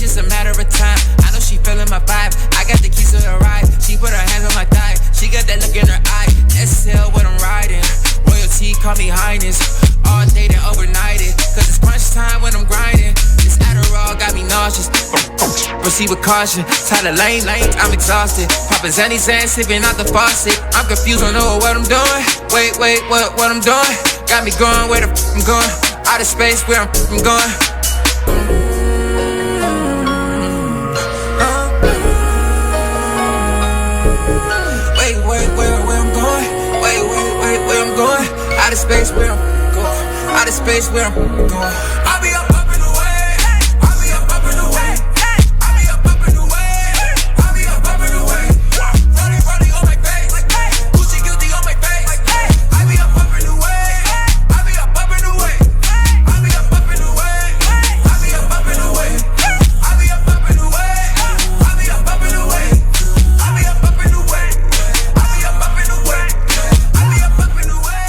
just a matter of time. I know she feeling my vibe. I got the keys to the ride. She put her hands on my thigh. She got that look in her eye. SL what I'm riding. Royalty, call me highness. All day and overnighted. Cause it's crunch time when I'm grinding. This Adderall got me nauseous. Proceed with caution. Tired of lane, I'm exhausted. Poppin' Zanny Zan, sipping out the faucet. I'm confused, don't know what I'm doing. Wait, what I'm doing? Got me going where the I'm going. Out of space where I'm going. Wait, where I'm going? Wait, where I'm going? Out of space where I'm going. Out of space where I'm going. I'll be up in the way. I'll be up in the way. I'll be up in the way. I'll be up in the way. Running on my face. Gucci guilty on my face. I'll be up in the way. I'll be up in the way. I'll be up in the way. I'll be up in the way. I'll be up in the way. I'll be up in the way. I'll be up in the way. I'll be up in the way. I'll be up in the way.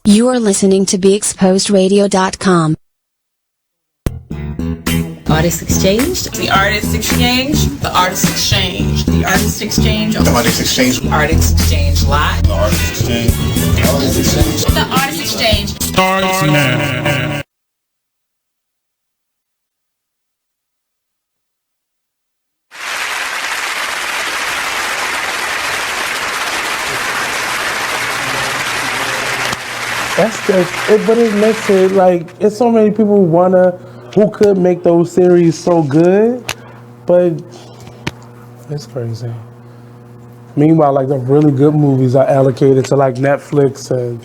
You are listening to BeExposedRadio.com. Artist Exchange. The Artist Exchange. The Artist Exchange. The Artist Exchange. The Artist Exchange. The Artist Exchange Live. The Artist Exchange. The Artist Exchange. The Artist Exchange. Starts now. But it makes it like it's so many people who could make those series so good, but it's crazy. Meanwhile, like the really good movies are allocated to like Netflix and.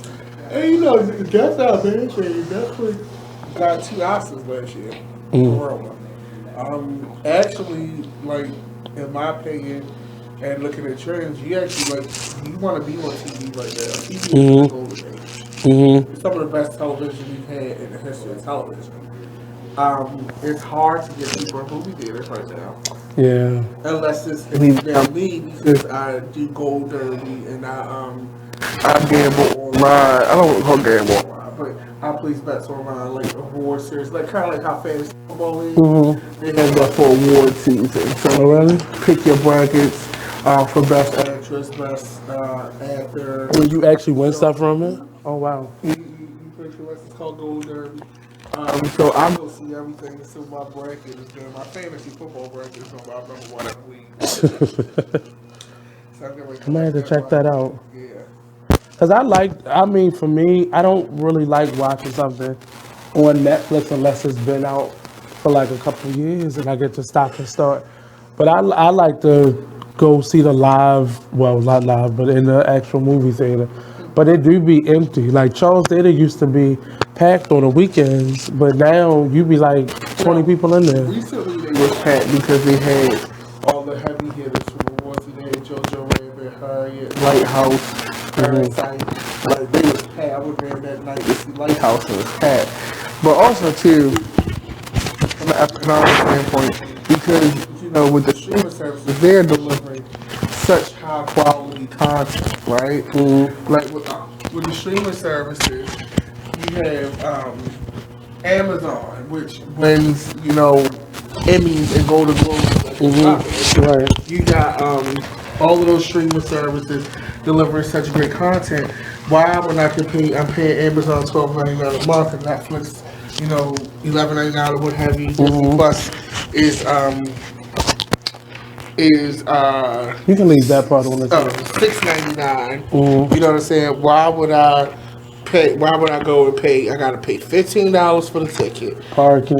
And you know, that's how bad shit. Netflix got 2 Oscars last year. Corona. Actually, like in my opinion, and looking at trends, you actually you want to be on TV right now. TV is the golden age. It's some of the best television we've had in the history of television. It's hard to get people in movie theaters right now. Yeah. Unless it's now me, because I do Gold Derby and I gamble online. I don't call gamble online, but I place bets online, like award series, like kind of like how fantasy football is. They have that for award season. So really? Pick your brackets for best actress, best actor. Will you actually win stuff from it? Oh wow. You pick your list. It's called Gold Derby. So I'm gonna see everything. So my bracket is good. My fantasy football bracket is about number 1 every week. So I might have to check that out. Yeah. Cause for me, I don't really like watching something on Netflix unless it's been out for like a couple of years and I get to stop and start. But I like to go see the live, well not live, but in the actual movie theater. But it do be empty. Like Charles Theater used to be packed on the weekends, but now you be like 20 people in there. Recently they was packed because they had all the heavy hitters from the awards. They had JoJo Rabbit, Harriet, Lighthouse, Parasite. Like they was packed. I was there that night to see Lighthouse and it was packed. But also too, from an economic standpoint, because with the streaming services, they're delivering such high quality content, right? Like with the streaming services, you have Amazon, which wins, Emmys and Golden Globes. Right. You got all of those streaming services delivering such great content. Why would I compete? I'm paying Amazon $12.99 a month and Netflix, $11.99 or what have you. Disney Plus is you can leave that part on the $6.99. You know what I'm saying? Why would I go and pay? I gotta pay $15 for the ticket. Parking.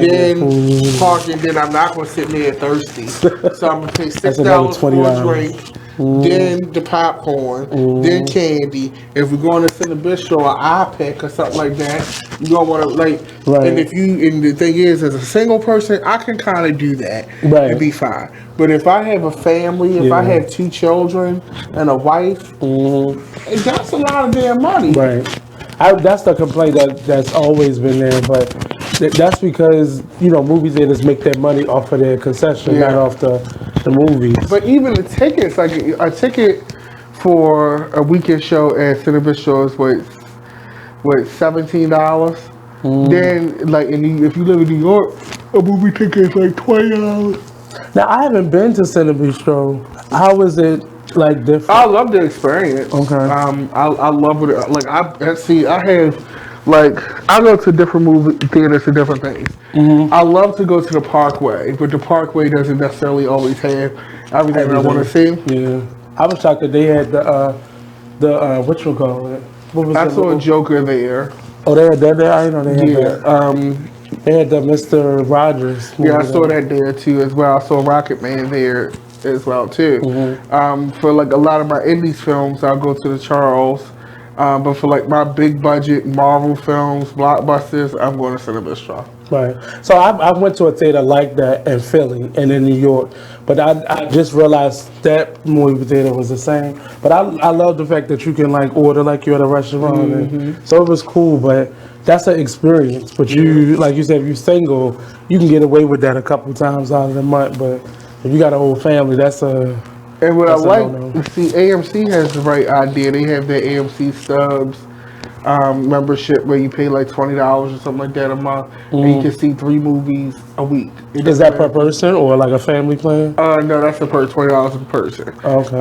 Then I'm not gonna sit there thirsty. So I'm gonna pay $6 for a drink. Then the popcorn, then candy. If we're going to Cinnabistro or iPick or something like that, you don't want to right. And the thing is, as a single person, I can kind of do that and be fine. But if I have a family, if I have 2 children and a wife, that's a lot of damn money. Right. That's the complaint that's always been there, but that's because movie theaters make their money off of their concession, not off the movies. But even the tickets, like a ticket for a weekend show at Cinnabistro is what $17. Then, like, if you live in New York, a movie ticket is like $20. Now, I haven't been to Cinebistro. How is it, like, different? I love the experience. Okay. I love it. Like, I have, like, I go to different movie theaters for different things. I love to go to the Parkway, but the Parkway doesn't necessarily always have everything I want to see. Yeah. I was shocked that they had the what you call it? What was I it? saw a Joker there. Oh, they had that there? I didn't know they had that. Yeah. They had the Mr. Rogers movie. Yeah, I saw that there too as well. I saw Rocket Man there as well too. For like a lot of my indies films, I'll go to the Charles. But for like my big budget Marvel films, blockbusters, I'm going to Cinebistro. Right. So I went to a theater like that in Philly and in New York, but I just realized that movie theater was the same. But I love the fact that you can like order like you're at a restaurant. And so it was cool, but that's an experience. But you, like you said, if you're single, you can get away with that a couple times out of the month. But if you got a whole family, that's a... And what I like, see, AMC has the right idea. They have their AMC Stubs membership where you pay like $20 or something like that a month, and you can see 3 movies a week. Is that per person or like a family plan? No, that's $20 per person. Okay.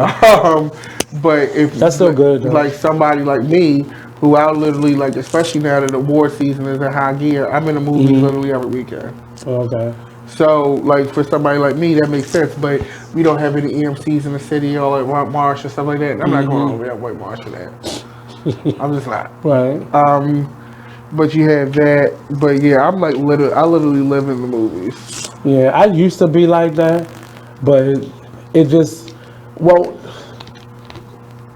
But if that's still good, though. Like somebody like me, who I literally like, especially now that the award season is in high gear, I'm in the movies literally every weekend. Okay. So, like, for somebody like me, that makes sense. But we don't have any EMCs in the city or like White Marsh or stuff like that. I'm not going over there at White Marsh for that. I'm just not. Right. But you have that. But yeah, I literally live in the movies. Yeah, I used to be like that, but it just, well,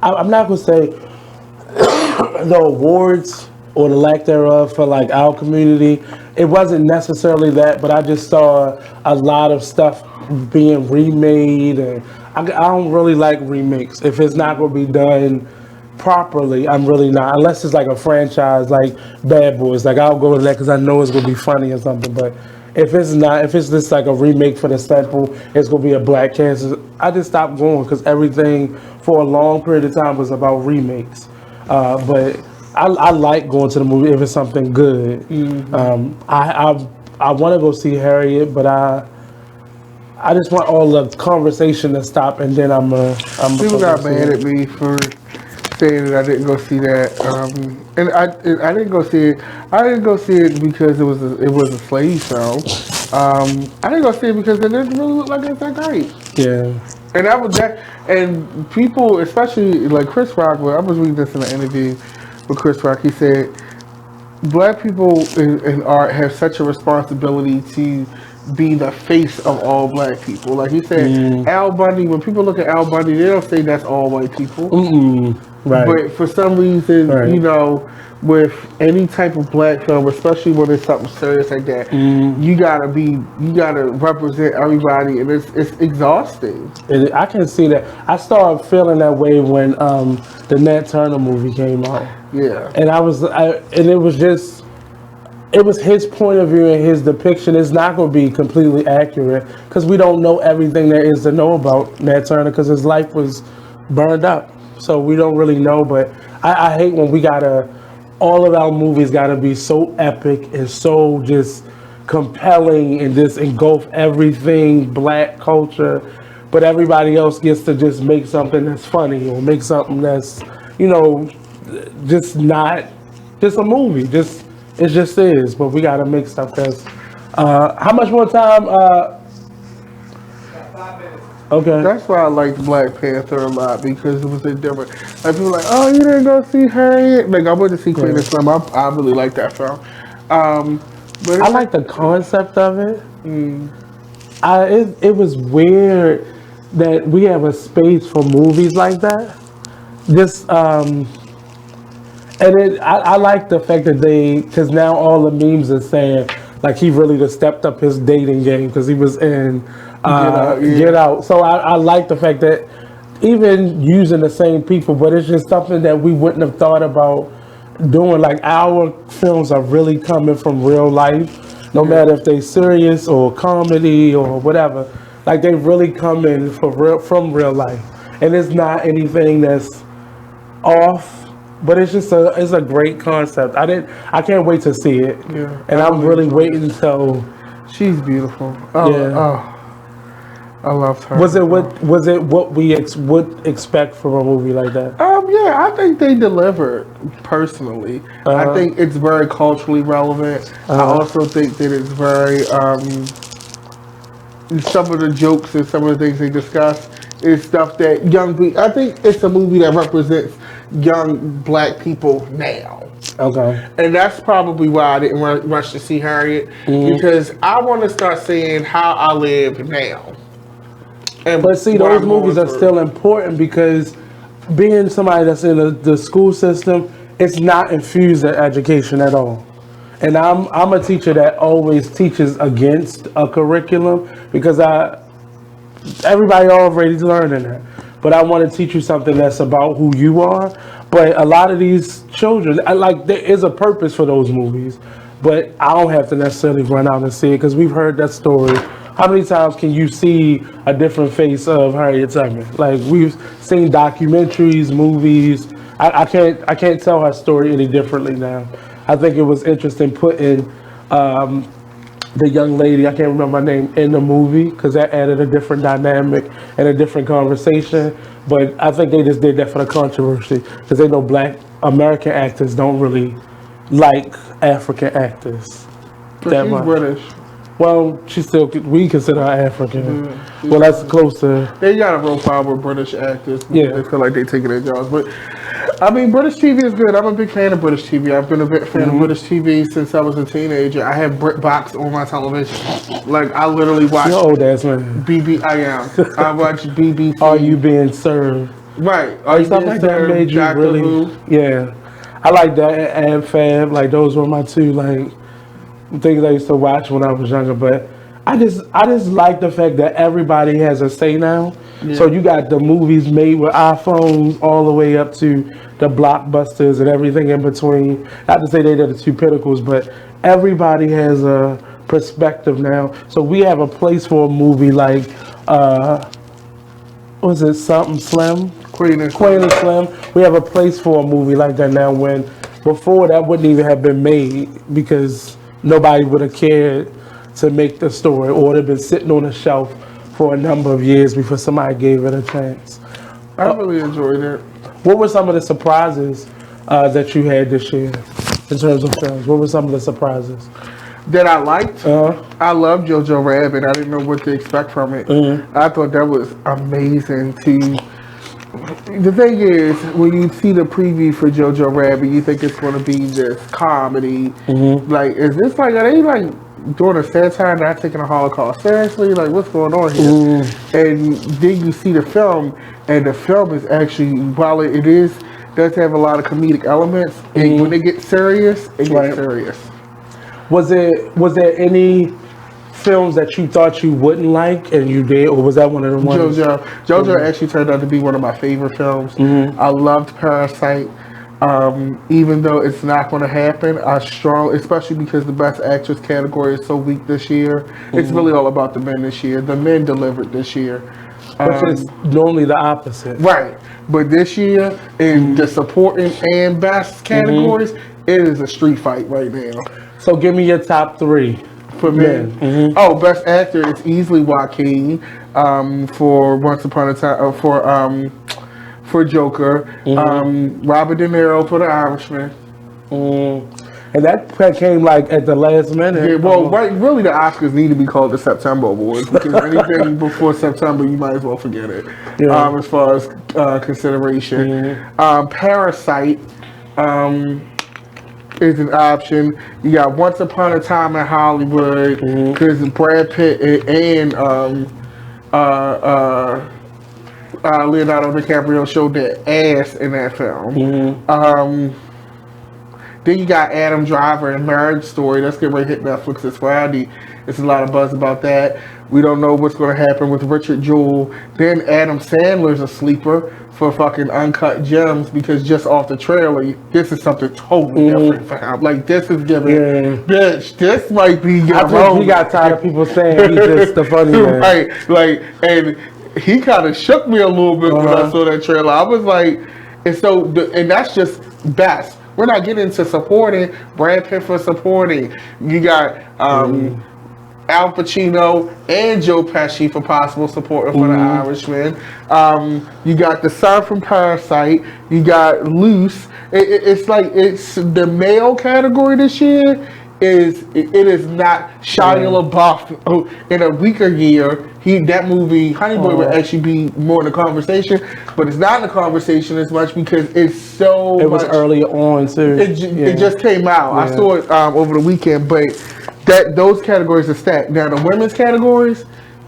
I'm not gonna say the awards or the lack thereof for like our community. It wasn't necessarily that, but I just saw a lot of stuff being remade, and I don't really like remakes. If it's not going to be done properly, I'm really not. Unless it's like a franchise, like Bad Boys. Like I'll go to that because I know it's going to be funny or something. But if it's not, if it's just like a remake for the sample, it's going to be a black cast. I just stopped going because everything for a long period of time was about remakes. But I like going to the movie if it's something good. I want to go see Harriet, but I just want all the conversation to stop, and then People got mad at me for saying that I didn't go see that, and I didn't go see it. I didn't go see it because it was a slave film. I didn't go see it because it didn't really look like it was that great. Yeah. And that was that. And people, especially like Chris Rock, I was reading this in an interview with Chris Rock. He said, "Black people in art have such a responsibility to be the face of all black people." Like he said, Al Bundy. When people look at Al Bundy, they don't say that's all white people. Right. But for some reason, you know, with any type of black film, especially when it's something serious like that, you gotta represent everybody, and it's exhausting. And I can see that. I started feeling that way when the Nat Turner movie came out. Yeah. And it was his point of view and his depiction. It's not going to be completely accurate because we don't know everything there is to know about Nat Turner because his life was burned up. So we don't really know. But I hate when all of our movies got to be so epic and so just compelling and just engulf everything black culture. But everybody else gets to just make something that's funny or make something that's, you know, just not just a movie. It just is, but we gotta make stuff that's. How much more time? 5 minutes. Okay. That's why I liked Black Panther a lot because it was a different. Like people were like, oh, you didn't go see Harriet? Like I went to see Queen of Slim. I really like that film. But I like the concept of it. It was weird that we have a space for movies like that. I like the fact that because now all the memes are saying like he really just stepped up his dating game because he was in Get Out. So I like the fact that even using the same people, but it's just something that we wouldn't have thought about doing. Like our films are really coming from real life, no matter if they serious or comedy or whatever. Like they really come in from real life, and it's not anything that's off. But it's just it's a great concept. I can't wait to see it. Yeah, And I'm really waiting until. She's beautiful. Oh, Yeah. I loved her. Was it what we would expect from a movie like that? Yeah, I think they delivered. Personally, I think it's very culturally relevant. I also think that it's very some of the jokes and some of the things they discuss is stuff that I think it's a movie that represents young black people now. Okay. And that's probably why I didn't rush to see Harriet, because I want to start seeing how I live now. But see, those movies are still important because being somebody that's in the school system, it's not infused in education at all. And I'm a teacher that always teaches against a curriculum because everybody already learning that. But I want to teach you something that's about who you are. But a lot of these children, there is a purpose for those movies. But I don't have to necessarily run out and see it because we've heard that story. How many times can you see a different face of Harriet Tubman? Like, we've seen documentaries, movies. I can't tell her story any differently now. I think it was interesting putting the young lady, I can't remember her name, in the movie because that added a different dynamic and a different conversation. But I think they just did that for the controversy because they know Black American actors don't really like African actors that much. British. Well, we consider her African. Well, that's closer. They got a real problem with British actors. Yeah. They feel like they're taking their jobs. But, I mean, British TV is good. I'm a big fan of British TV. I've been a big fan of British TV since I was a teenager. I have BritBox on my television. Like, I literally watch... You're old ass man. I am. I watch BBC. Are You Being Served? Right. Are you something like that made you Dr. really... Who. Yeah. I like that and Fab. Like, those were my two, things I used to watch when I was younger. But I just like the fact that everybody has a say now. Yeah. So you got the movies made with iPhones all the way up to the blockbusters and everything in between. Not to say they're the two pinnacles, but everybody has a perspective now. So we have a place for a movie like, was it Something Slim? Queen and Slim. We have a place for a movie like that now when before that wouldn't even have been made because nobody would have cared to make the story or it would have been sitting on a shelf for a number of years before somebody gave it a chance. I really enjoyed it. What were some of the surprises that you had this year in terms of films? What were some of the surprises? That I liked? I loved Jojo Rabbit. I didn't know what to expect from it. I thought that was amazing too. The thing is, when you see the preview for Jojo Rabbit, you think it's going to be this comedy. Like, is this are they doing a satire, not taking the Holocaust seriously? Like, what's going on here? And then you see the film, and the film is actually, while it does have a lot of comedic elements, and when it gets serious, it gets serious. Was there any films that you thought you wouldn't like and you did, or was that one of the ones? Jojo actually turned out to be one of my favorite films. I loved Parasite. Even though it's not going to happen, especially because the Best Actress category is so weak this year. It's really all about the men this year. The men delivered this year. Which is normally the opposite. Right. But this year, in the supporting and best categories, it is a street fight right now. So give me your top three. For men. Oh, Best Actor, it's easily Joaquin for Once Upon a Time, for Joker. Robert De Niro for The Irishman. And that came at the last minute. Yeah, well, really the Oscars need to be called the September Awards because anything before September, you might as well forget it. As far as consideration. Parasite. Is an option. You got Once Upon a Time in Hollywood because Brad Pitt and Leonardo DiCaprio showed their ass in that film. Then you got Adam Driver and Marriage Story. That's getting ready to hit Netflix this Friday. There's a lot of buzz about that. We don't know what's going to happen with Richard Jewell. Then Adam Sandler's a sleeper for fucking Uncut Gems because just off the trailer, this is something totally different for him. Like, this is giving, bitch, this might be your I think got tired of people saying he's just the funny man. Right, and he kind of shook me a little bit when I saw that trailer. I was like, And so, and that's just best. We're not getting into supporting. Brad Pitt for supporting. You got Al Pacino and Joe Pesci for possible support for The Irishman. You got the son from Parasite. You got Loose. It's like it's the male category this year. It is not Shia LaBeouf in a weaker year. That movie Honey Boy would actually be more in the conversation, but it's not in the conversation as much because it's so. It was earlier on too. It just came out. Yeah. I saw it over the weekend, but those categories are stacked. Now the women's categories,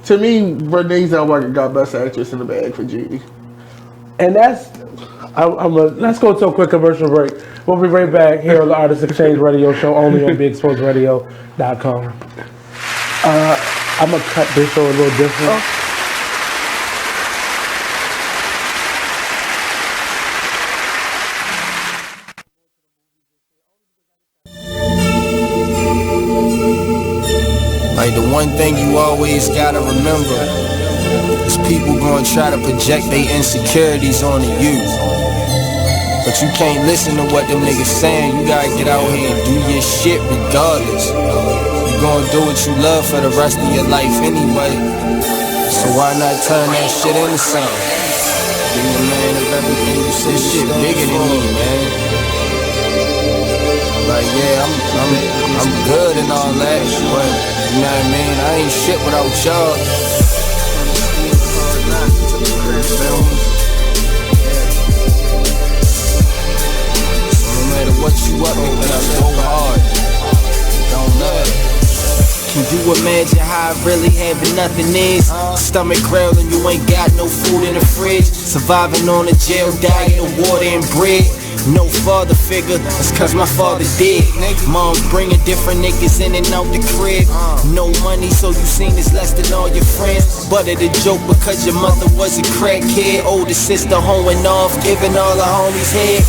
to me, Renee Zellweger got Best Actress in the bag for Judy. And that's. Let's go to a quick commercial break. We'll be right back here on the Artist Exchange Radio Show, only on BigExposedRadio.com. I'm going to cut this show a little different. Like the one thing you always gotta remember is people gonna try to project their insecurities onto you. But you can't listen to what them niggas saying. You gotta get out here and do your shit regardless. You gonna do what you love for the rest of your life anyway. So why not turn that shit into something? Be the man of everything you say. This shit bigger than me, man. Like yeah, I'm good and all that, but you know what I mean? I ain't shit without y'all. What you up and go hard. Don't matter. Can you imagine how I really having nothing is? Stomach growling, you ain't got no food in the fridge. Surviving on a jail diet of water and bread. No father figure, that's cause my father dead. Mom bringing different niggas in and out the crib. No money, so you seen this less than all your friends. But it a joke because your mother was a crackhead. Older sister hoeing off, giving all the homies head.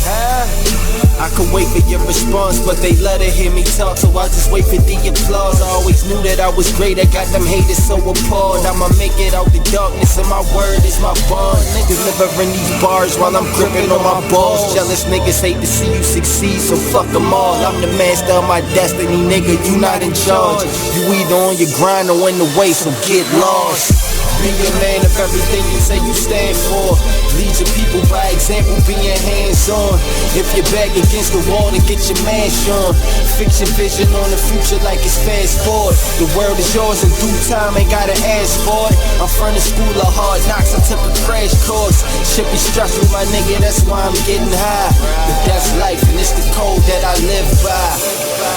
I could wait for your response, but they let her hear me talk, so I just wait for the applause. I always knew that I was great, I got them haters so appalled. I'ma make it out the darkness, and my word is my bond. Delivering these bars while I'm gripping on my balls. Jealous niggas hate to see you succeed, so fuck them all. I'm the master of my destiny, nigga, you not in charge. You either on your grind or in the way, so get lost. Be a man of everything you say you stand for. Lead your people by example, being hands-on. If you're back against the wall, to get your mash on. Fix your vision on the future like it's fast forward. The world is yours in due time, ain't gotta ask for it. I'm from the school of hard knocks, I took a crash course. Shit be stressful, my nigga, that's why I'm getting high. But that's life, and it's the code that I live by.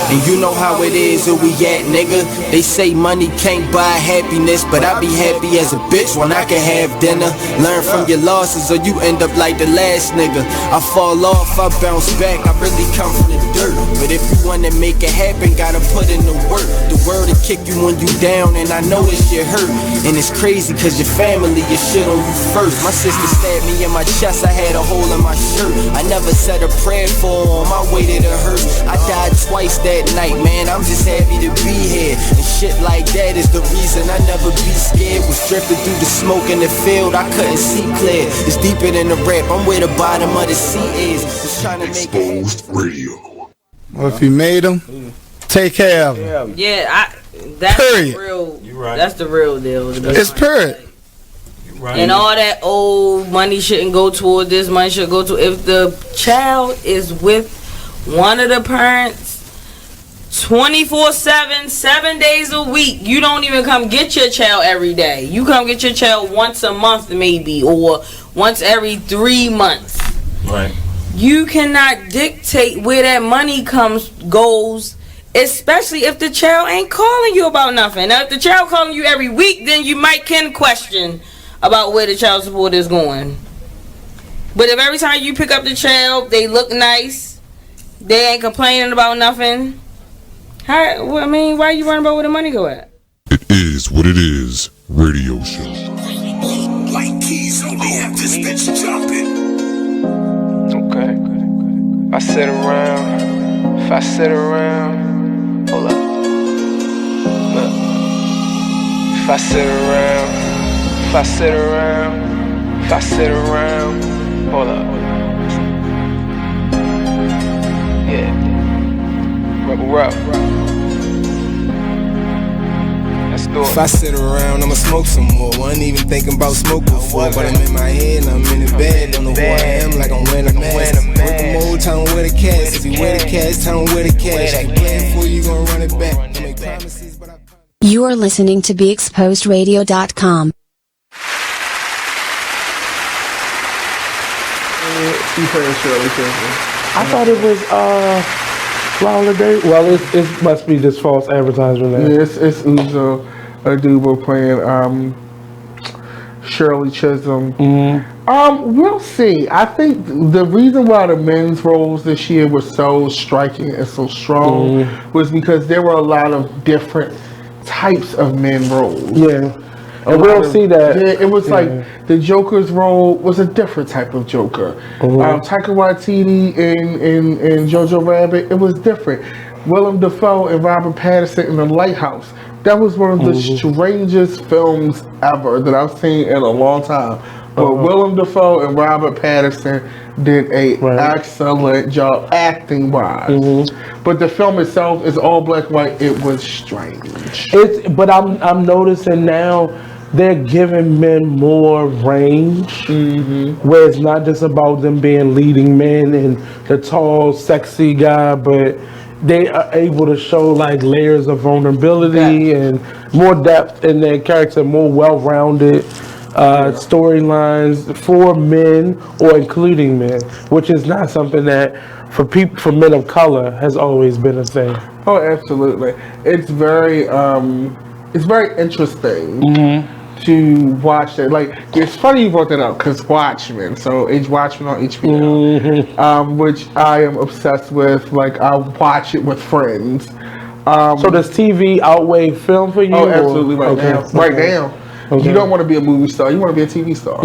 And you know how it is, where we at, nigga. They say money can't buy happiness, but I be happy as a bitch when I can have dinner. Learn from your losses or you end up like the last nigga. I fall off, I bounce back, I really come from the dirt. But if you wanna make it happen, gotta put in the work. The world will kick you when you down, and I know this shit hurt. And it's crazy cause your family, your shit on you first. My sister stabbed me in my chest, I had a hole in my shirt. I never said a prayer for her on my way to the hearse. I died twice that night, man, I'm just happy to be here. And shit like that is the reason I never be scared. Was drifting through the smoke in the field, I couldn't see clear. It's deeper than the rap, I'm where the bottom of the sea is. Just trying to make Exposed Radio. Well, if you made them, take care of them. Yeah, that's period. Real. You right. That's the real deal. It's period. Right. And all that old money shouldn't go toward this, money should go to. If the child is with one of the parents 24/7, 7 days a week, you don't even come get your child every day. You come get your child once a month maybe, or once every 3 months. Right. You cannot dictate where that money goes, especially if the child ain't calling you about nothing. Now, if the child calling you every week, then you can question about where the child support is going. But if every time you pick up the child, they look nice, they ain't complaining about nothing, why are you worrying about where the money go at? It is what it is. Radio show. Like keys only have this bitch jumping. Okay. If I sit around, hold up. Look. If I sit around, hold up. Yeah. Rebel Rock. Let's do it. If I sit around, I'ma smoke some more. Wasn't even thinking about smoke before, but I'm in my head and I'm in the bed. Don't know who I am, like I'm wearing a mask. Work them old time with the cash. If you wear the cash, tell them where the cash. If you playing for you, gon' run it back. Don't make promises, but I... You are listening to BeExposedRadio.com. You playing Shirley Chisholm? I thought it was Flower Day. Well, it must be this false advertisement. Yeah, it's Uzo Aduba playing Shirley Chisholm. We'll see. I think the reason why the men's roles this year were so striking and so strong was because there were a lot of different types of men roles. Yeah. And we'll see that. Yeah, it was like the Joker's role was a different type of Joker. Taika Waititi in Jojo Rabbit, it was different. Willem Dafoe and Robert Pattinson in The Lighthouse. That was one of the strangest films ever that I've seen in a long time. But Willem Dafoe and Robert Pattinson did an excellent job acting wise. But the film itself is all black and white. It was strange. But I'm noticing now they're giving men more range, where it's not just about them being leading men and the tall, sexy guy, but they are able to show like layers of vulnerability and more depth in their character, more well-rounded storylines for men or including men, which is not something that for men of color has always been a thing. Oh, absolutely. It's very interesting to watch that. Like, it's funny you brought that up because Watchmen. So it's Watchmen on HBO, which I am obsessed with. Like, I watch it with friends. So does TV outweigh film for you? Oh, absolutely. Right now. Okay. You don't want to be a movie star. You want to be a TV star.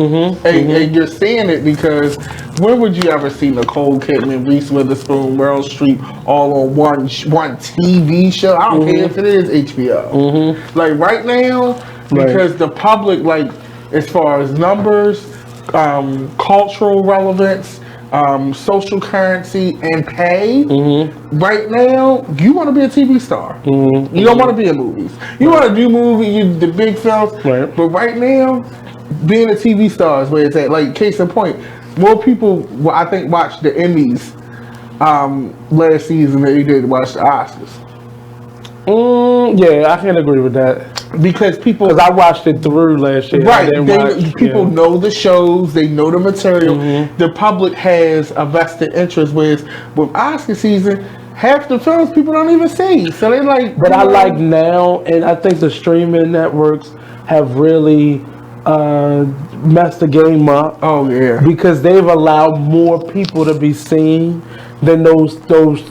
And you're seeing it because when would you ever see Nicole Kidman, Reese Witherspoon, Meryl Streep all on one TV show? I don't care if it is HBO. Like right now, because the public, like as far as numbers, cultural relevance, social currency, and pay, right now, you want to be a TV star. You don't want to be in movies. You want to do movies, the big films, but right now, being a TV star is where it's at. Like, case in point, more people, I think, watched the Emmys last season than they did watch the Oscars. Yeah, I can agree with that. Because I watched it through last year. Right. People know the shows, they know the material. The public has a vested interest, whereas with Oscar season, half the films people don't even see. So they like. But I like now, and I think the streaming networks have really messed the game up. Oh yeah. Because they've allowed more people to be seen than those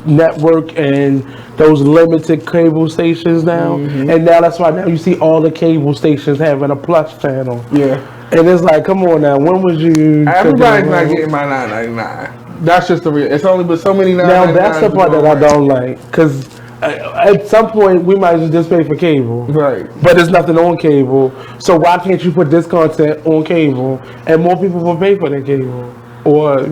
network and those limited cable stations now. And now that's why now you see all the cable stations having a plus channel. Yeah. And it's like, come on now, when would you... Everybody's not getting my $9.99. That's just the real... It's only been so many $9.99. Now that's the part that I don't like. Because at some point, we might just pay for cable. Right. But there's nothing on cable. So why can't you put this content on cable and more people will pay for their cable? Or,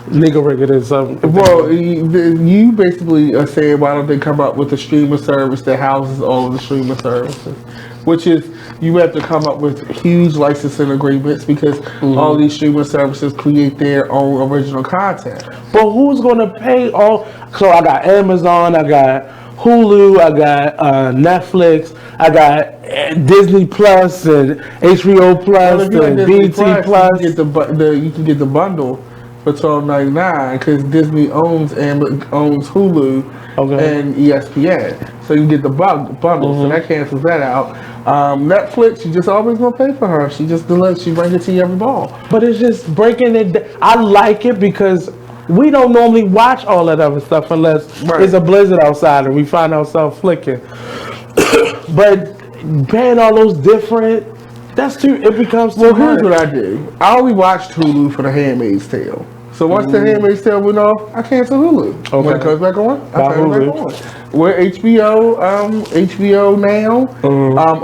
nigga rigged or something. Well, you basically are saying, why don't they come up with a streaming service that houses all of the streaming services? Which is, you have to come up with huge licensing agreements because all these streaming services create their own original content. But who's going to pay all? So I got Amazon, I got Hulu, I got Netflix, I got Disney Plus and HBO Plus and BT Plus. You can get the bundle for $12.99 because Disney owns Hulu and ESPN, so you can get the bundle. So that cancels that out. Netflix, you just always gonna pay for her. She brings it to you every ball. But it's just breaking it. I like it because we don't normally watch all that other stuff unless it's a blizzard outside and we find ourselves flicking. But paying all those different, it becomes too much. Here's what I do. I only watched Hulu for The Handmaid's Tale. So once the Handmaid's Tale went off, I canceled Hulu. Okay. When it comes back on, I turn it back on. We're HBO now.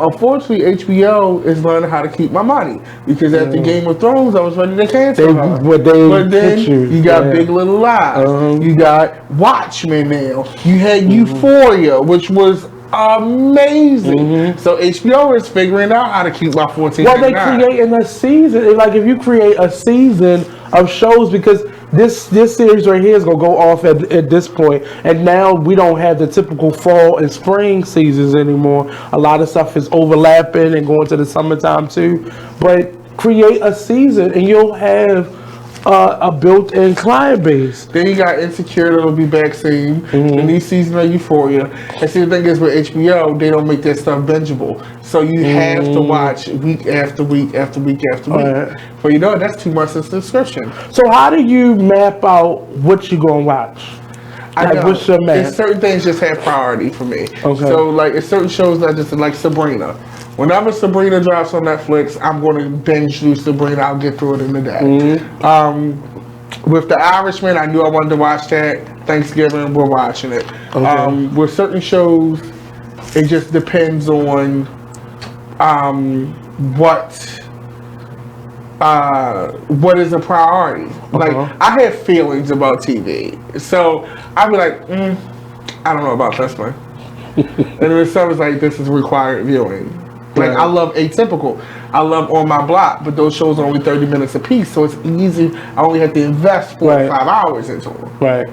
Unfortunately, HBO is learning how to keep my money because after Game of Thrones, I was ready to cancel her. But then you got Big Little Lies. You got Watchmen now. You had Euphoria, which was amazing. So HBO is figuring out how to keep my 14. Well, they creating a season. Like if you create a season of shows, because this series right here is gonna go off at this point, and now we don't have the typical fall and spring seasons anymore. A lot of stuff is overlapping and going to the summertime too. But create a season, and you'll have a built-in client base. Then you got Insecure that'll be back soon. The new season of Euphoria. And see, the thing is with HBO, they don't make that stuff bingeable. So you have to watch week after week after week after week. But you know, that's 2 months of subscription. So how do you map out what you're gonna watch? What's your map? It's certain things just have priority for me. Okay. So like, it's certain shows that just like Sabrina. Whenever Sabrina drops on Netflix, I'm going to binge through Sabrina. I'll get through it in a day. With The Irishman, I knew I wanted to watch that. Thanksgiving, we're watching it. With certain shows, it just depends on what is a priority. Like, I have feelings about TV. So I'd be like, I don't know about this one. And then some is like, this is required viewing. Like, I love Atypical. I love On My Block, but those shows are only 30 minutes a piece, so it's easy. I only have to invest 4 or 5 hours into them. Right.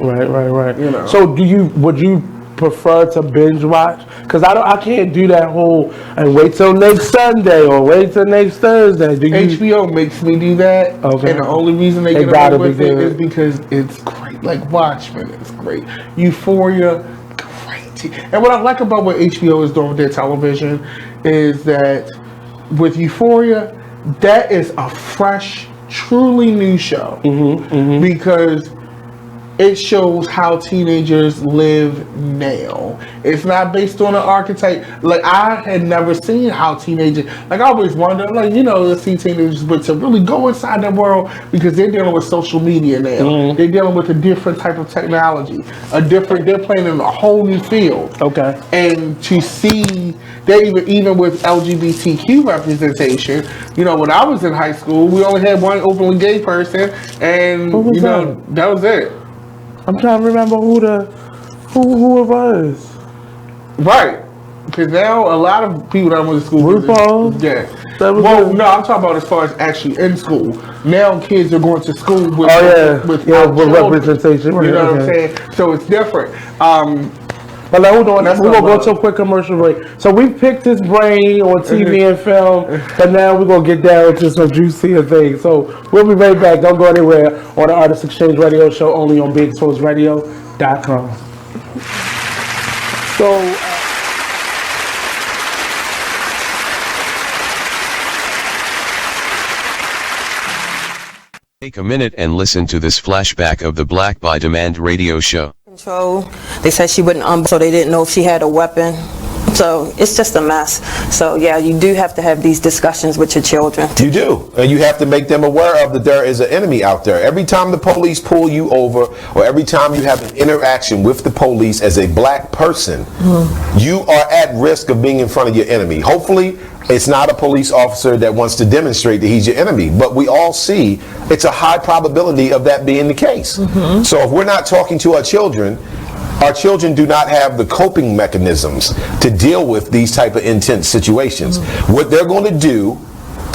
You know. So would you prefer to binge watch? Because I can't do that whole and wait till next Sunday or wait till next Thursday. HBO makes me do that. Okay. And the only reason they get away with it is because it's great. Like Watchmen is great. Euphoria, great. And what I like about what HBO is doing with their television is that with Euphoria, that is a fresh, truly new show. Because it shows how teenagers live now. It's not based on an archetype. Like, I had never seen how teenagers, like, I always wondered, like, you know, to see teenagers, but to really go inside that world, because they're dealing with social media now. They're dealing with a different type of technology. They're playing in a whole new field. Okay. And to see, they even with LGBTQ representation, you know, when I was in high school, we only had one openly gay person, and, you know, that was it. I'm trying to remember who it was. Right. Because now a lot of people that went to school. RuPaul? Yeah. Well, no, I'm talking about as far as actually in school. Now kids are going to school with representation. You know what I'm saying? So it's different. But like, hold on, we're going to go to a quick commercial break. So we picked his brain on TV and film, but now we're going to get down to some juicier things. So we'll be right back. Don't go anywhere on the Artist Exchange Radio Show, only on BigExposedRadio.com. So... Take a minute and listen to this flashback of the Black by Demand radio show. Control. They said she wouldn't, so they didn't know if she had a weapon. So it's just a mess. So yeah, you do have to have these discussions with your children. You do. And you have to make them aware of that there is an enemy out there. Every time the police pull you over, or every time you have an interaction with the police as a black person, you are at risk of being in front of your enemy. Hopefully, it's not a police officer that wants to demonstrate that he's your enemy, but we all see it's a high probability of that being the case. So if we're not talking to our children do not have the coping mechanisms to deal with these type of intense situations. What they're going to do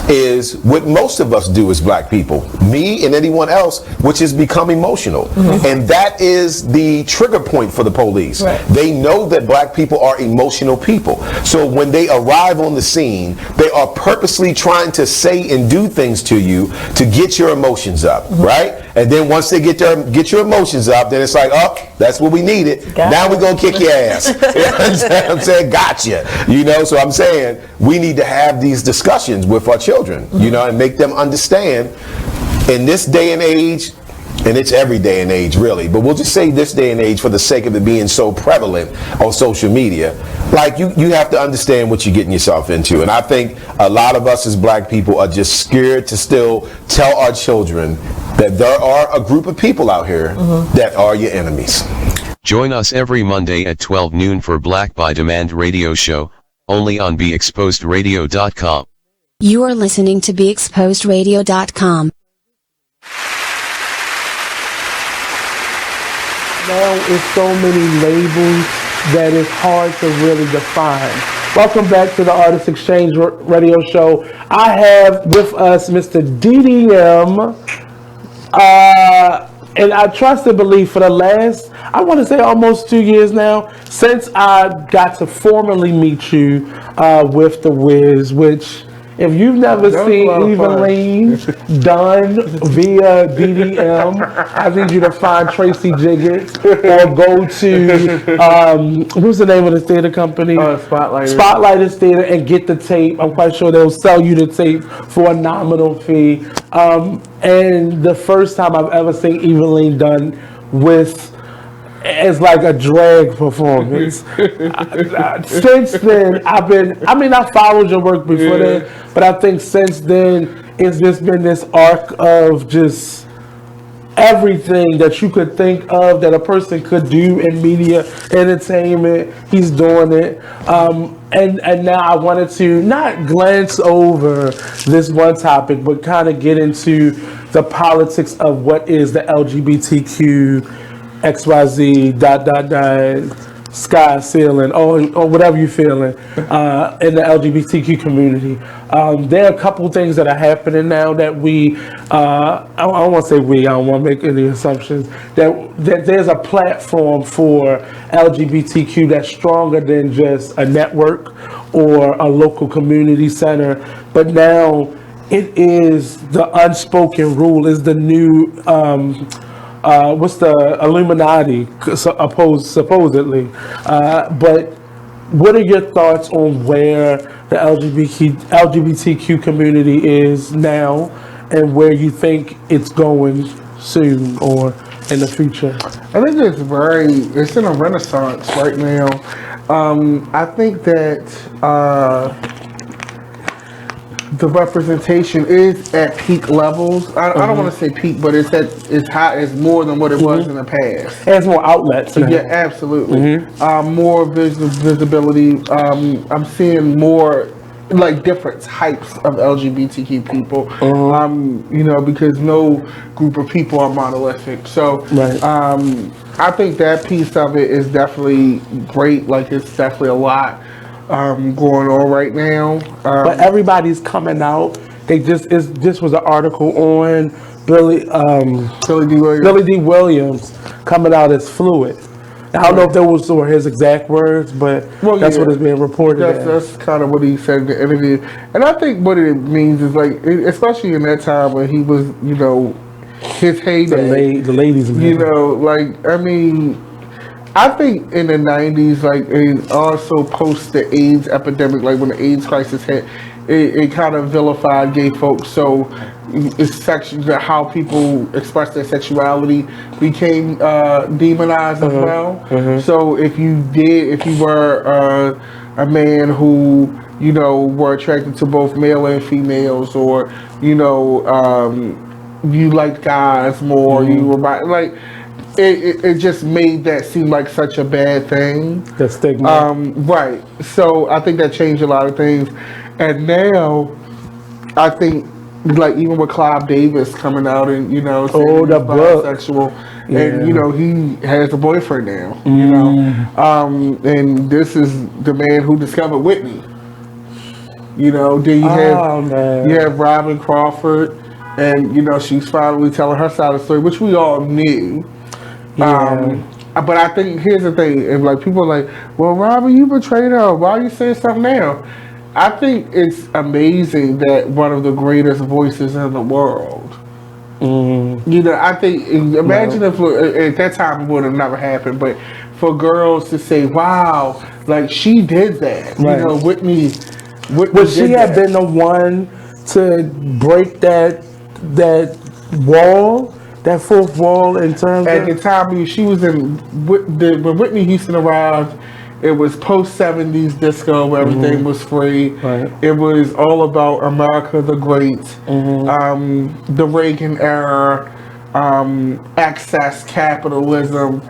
is what most of us do as black people, me and anyone else, which is become emotional. And that is the trigger point for the police. They know that black people are emotional people. So when they arrive on the scene, they are purposely trying to say and do things to you to get your emotions up, right? And then once they get your emotions up, then it's like, oh, that's what we needed. Now we're going to kick your ass. You know what I'm saying? Gotcha. You know, so I'm saying we need to have these discussions with our children, you know, and make them understand in this day and age, and it's every day and age really, but we'll just say this day and age for the sake of it being so prevalent on social media, like you have to understand what you're getting yourself into. And I think a lot of us as black people are just scared to still tell our children that there are a group of people out here that are your enemies. Join us every Monday at 12 noon for Black by Demand radio show, only on BeExposedRadio.com. You are listening to BeExposedRadio.com. Now it's so many labels that it's hard to really define. Welcome back to the Artist Exchange Radio Show. I have with us Mr. DDM, and I trust and believe for the last, I want to say almost 2 years now, since I got to formally meet you with the Wiz, which if you've never seen Eveline done via DDM, I need you to find Tracy Jiggets or go to, who's the name of the theater company? Spotlighters Theater, and get the tape. I'm quite sure they'll sell you the tape for a nominal fee. And the first time I've ever seen Eveline done with as like a drag performance. Since then, I followed your work before then, but I think since then, it's just been this arc of just everything that you could think of that a person could do in media, entertainment, he's doing it. And now I wanted to not glance over this one topic, but kind of get into the politics of what is the LGBTQ XYZ ... sky ceiling or whatever you're feeling in the LGBTQ community. There are a couple things that are happening now that I don't want to say I don't want to make any assumptions, that there's a platform for LGBTQ that's stronger than just a network or a local community center, but now it is the unspoken rule, is the new what's the Illuminati supposedly, but what are your thoughts on where the LGBTQ community is now and where you think it's going soon or in the future? I think it's in a renaissance right now. I think that the representation is at peak levels. I don't want to say peak, but it's high. It's more than what it was in the past. It has more outlets. Yeah, absolutely. More visibility. I'm seeing more like different types of LGBTQ people. Because no group of people are monolithic. So I think that piece of it is definitely great. Like it's definitely a lot going on right now, but everybody's coming out. This was an article on Billy D. Williams coming out as fluid. I don't know if those were his exact words, but that's what is being reported. That's kind of what he said in the interview, and I think what it means is like, especially in that time when he was, his heyday, the ladies, I think in the 90s, and also post the AIDS epidemic, like when the AIDS crisis hit, it kind of vilified gay folks. So it's how people express their sexuality became demonized as well. So if you were a man who, were attracted to both male and females, or, you liked guys more, you were it just made that seem like such a bad thing. The stigma. Right. So I think that changed a lot of things. And now I think even with Clive Davis coming out and, saying he's bisexual, and he has a boyfriend now, and this is the man who discovered Whitney. Then you have Robin Crawford, and she's finally telling her side of the story, which we all knew. But I think here's the thing, if people are like, well, Robin, you betrayed her, why are you saying something now? I think it's amazing that one of the greatest voices in the world, I think, imagine if at that time it would have never happened, but for girls to say, wow, she did that, Whitney would she have been the one to break that wall? That fourth wall in terms at the time she was in when Whitney Houston arrived, it was post 70s disco where everything was free. It was all about America the Great, the Reagan era, access capitalism.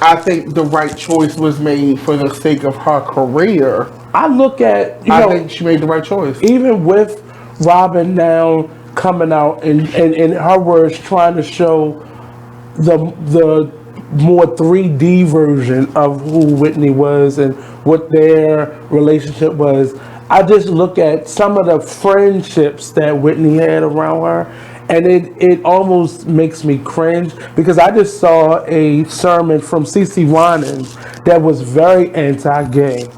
I think the right choice was made for the sake of her career. I look at, I think she made the right choice. Even with Robin now coming out and in her words trying to show the more 3D version of who Whitney was and what their relationship was, I just look at some of the friendships that Whitney had around her, and it almost makes me cringe, because I just saw a sermon from CeCe Winans that was very anti-gay,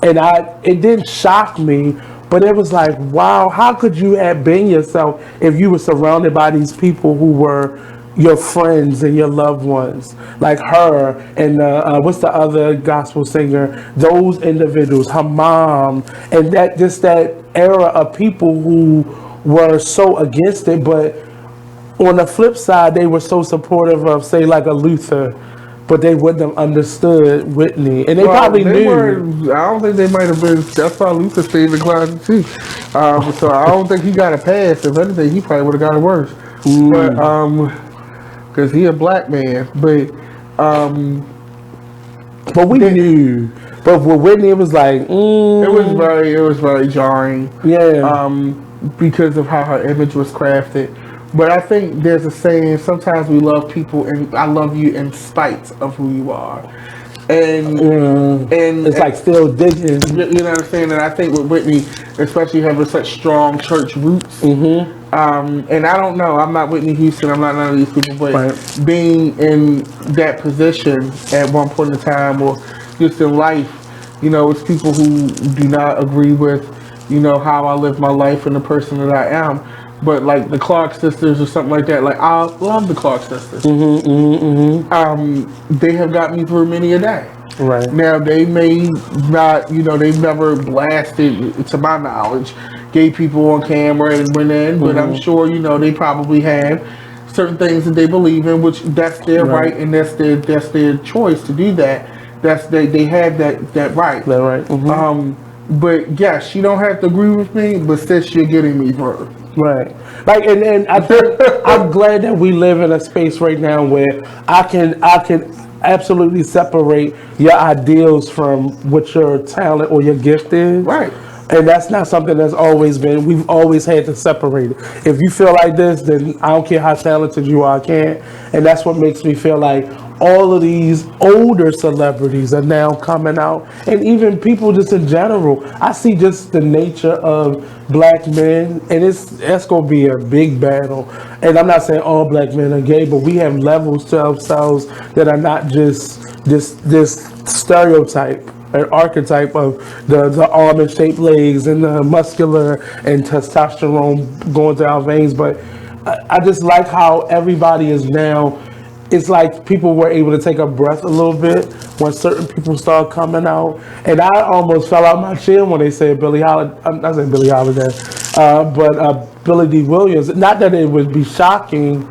and it didn't shock me, but it was like, wow, how could you have been yourself if you were surrounded by these people who were your friends and your loved ones, like her and what's the other gospel singer? Those individuals, her mom, and that era of people who were so against it, but on the flip side, they were so supportive of, say, like a Luther, but they wouldn't have understood Whitney, and they probably knew. I don't think they might have been. That's why Luther stayed in the closet too. So I don't think he got a pass. If anything, he probably would have got it worse. But because he a black man, but we knew. But with Whitney, it was like it was very jarring. Yeah. Because of how her image was crafted. But I think there's a saying: sometimes we love people, and I love you in spite of who you are. And it's like still digging. You know what I'm saying? And I think with Whitney, especially having such strong church roots. And I don't know, I'm not Whitney Houston, I'm not none of these people, but being in that position at one point in time, or just in life, it's people who do not agree with, how I live my life and the person that I am. But like the Clark sisters or something like that, like I love the Clark sisters. They have got me through many a day. Right. Now they may not, they've never blasted, to my knowledge, gay people on camera and went in, but I'm sure, they probably have certain things that they believe in, which that's their right, and that's their choice to do that. They have that right. That right. But yes, you don't have to agree with me, but sis, you're getting me through. Right. Like, and I think I'm glad that we live in a space right now where I can absolutely separate your ideals from what your talent or your gift is. Right. And that's not something that's always been. We've always had to separate it. If you feel like this, then I don't care how talented you are, I can't. And that's what makes me feel like all of these older celebrities are now coming out, and even people just in general. I see just the nature of black men, and that's going to be a big battle. And I'm not saying all black men are gay, but we have levels to ourselves that are not just this stereotype, an archetype of the almond-shaped legs and the muscular and testosterone going to our veins. But I just like how everybody is now. It's like people were able to take a breath a little bit when certain people start coming out. And I almost fell out my chair when they said Billie Holiday. I'm not saying Billie Holiday, but Billie D. Williams. Not that it would be shocking,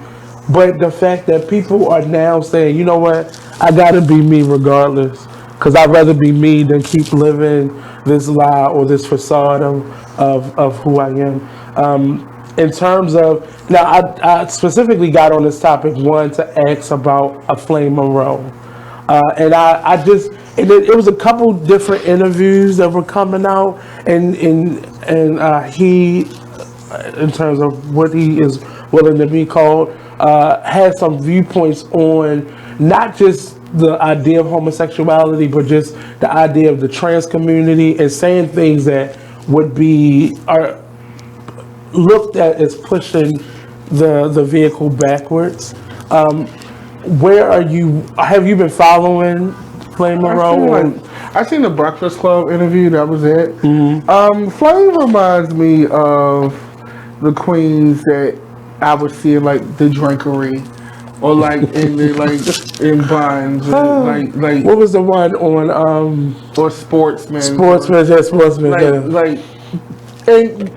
but the fact that people are now saying, you know what, I gotta be me regardless. Because I'd rather be me than keep living this lie or this facade of who I am. In terms of, now I specifically got on this topic, one, to ask about a Flame Monroe. And it was a couple different interviews that were coming out, and he, in terms of what he is willing to be called, had some viewpoints on not just the idea of homosexuality, but just the idea of the trans community, and saying things that are looked at as pushing the vehicle backwards. Where are you? Have you been following Flame Monroe? I seen the Breakfast Club interview. That was it. Flame reminds me of the queens that I would see in like the Drinkery, or like in Vines, like what was the one on or Sportsman? Sportsman. And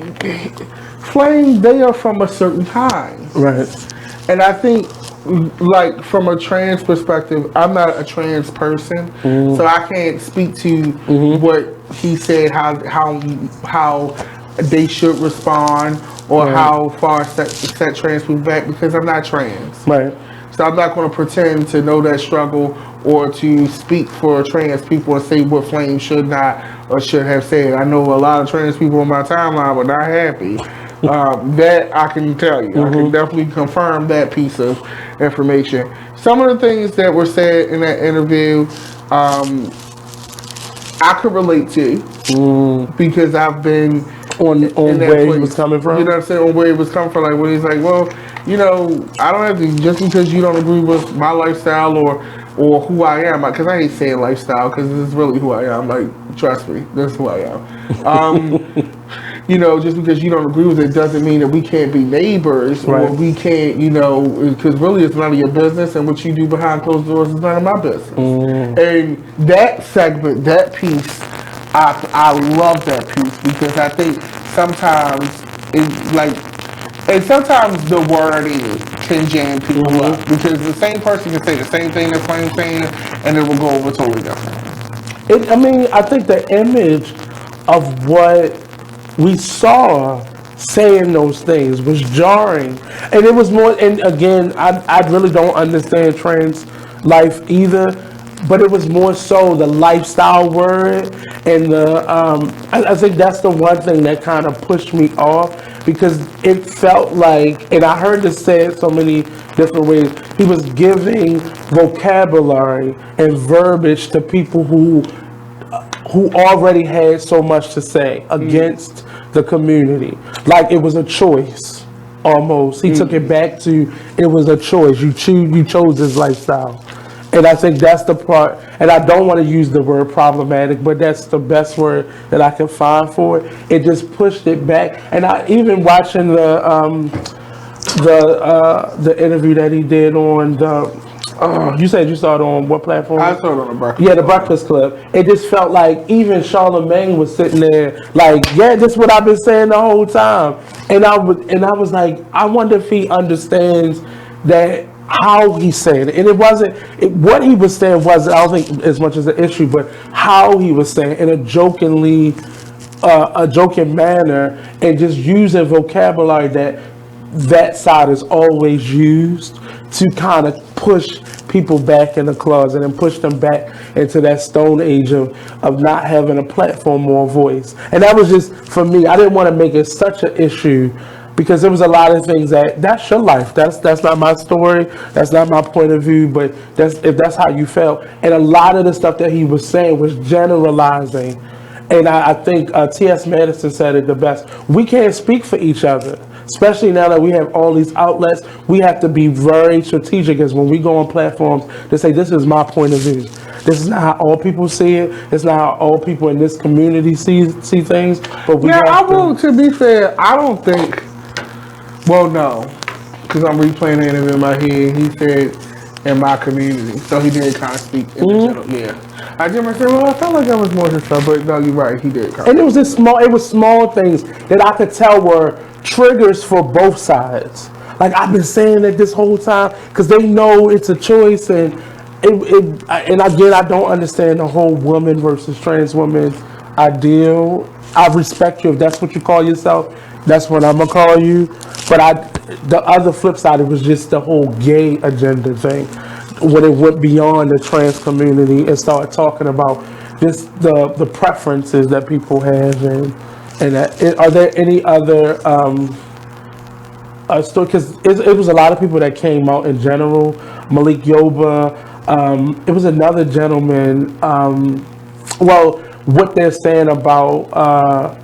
Flame, they are from a certain time, right? And I think, like, from a trans perspective, I'm not a trans person, so I can't speak to what he said, how they should respond, or how far set trans people back because I'm not trans. Right. So I'm not going to pretend to know that struggle or to speak for trans people and say what Flame should not or should have said. I know a lot of trans people on my timeline were not happy. That I can tell you. I can definitely confirm that piece of information. Some of the things that were said in that interview, I could relate to because I've been on where he was coming from. You know what I'm saying? On where he was coming from. Like when he's like, well, you know, I don't have to, just because you don't agree with my lifestyle or who I am, because I hate saying lifestyle because this is really who I am. Like, trust me, this is who I am. You know, just because you don't agree with it doesn't mean that we can't be neighbors or we can't, you know, because really it's none of your business and what you do behind closed doors is none of my business. And that segment, that piece, I love that piece because I think sometimes it's like, and sometimes the wording can jam people up because the same person can say the same thing that Flame's saying and it will go over totally different. I mean, I think the image of what we saw saying those things was jarring, and it was more. And again, I really don't understand trans life either, but it was more so the lifestyle word and the. I think that's the one thing that kind of pushed me off because it felt like, and I heard this said so many different ways. He was giving vocabulary and verbiage to people who already had so much to say against the community. Like it was a choice almost. He took it back to it was a choice. You chose this lifestyle. And I think that's the part, and I don't want to use the word problematic, but that's the best word that I can find for it. It just pushed it back. And I even watching the interview that he did on the you said you saw it on what platform? I saw it on the Breakfast. Yeah, the Breakfast Club. It just felt like even Charlamagne was sitting there like, yeah, this is what I've been saying the whole time. And I was like, I wonder if he understands that how he said it. And it wasn't what he was saying wasn't, I don't think as much as an issue, but how he was saying in a joking manner and just using vocabulary that side is always used to kind of push people back in the closet and push them back into that stone age of not having a platform or a voice. And that was just, for me, I didn't want to make it such an issue because there was a lot of things that's your life. That's not my story. That's not my point of view, but if that's how you felt. And a lot of the stuff that he was saying was generalizing. And I think T.S. Madison said it the best. We can't speak for each other. Especially now that we have all these outlets, we have to be very strategic as when we go on platforms to say, this is my point of view. This is not how all people see it. It's not how all people in this community see things. But we to be fair, I don't think, well, no, because I'm replaying the interview in my head. He said, in my community. So he did kind of speak in the general, yeah. I did say, well, I felt like that was more his stuff, but no, you're right, he did. And it was small things that I could tell were triggers for both sides. Like I've been saying it this whole time because they know it's a choice, and again, I don't understand the whole woman versus trans woman ideal. I respect you if that's what you call yourself. That's what I'm gonna call you. But the other flip side, it was just the whole gay agenda thing when it went beyond the trans community and started talking about just the preferences that people have and are there any other story? Because it was a lot of people that came out in general. Malik Yoba, it was another gentleman. Well, what they're saying about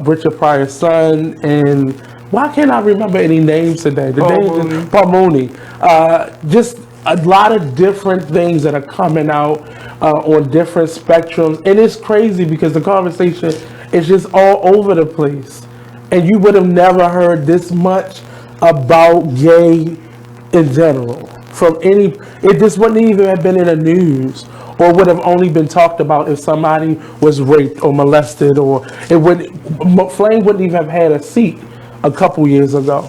Richard Pryor's son, and why can't I remember any names today? Paul Mooney. Just a lot of different things that are coming out on different spectrums, and it's crazy because the conversation is just all over the place, and you would have never heard this much about gay in general from any. It just wouldn't even have been in the news, or would have only been talked about if somebody was raped or molested, or Flame wouldn't even have had a seat a couple years ago.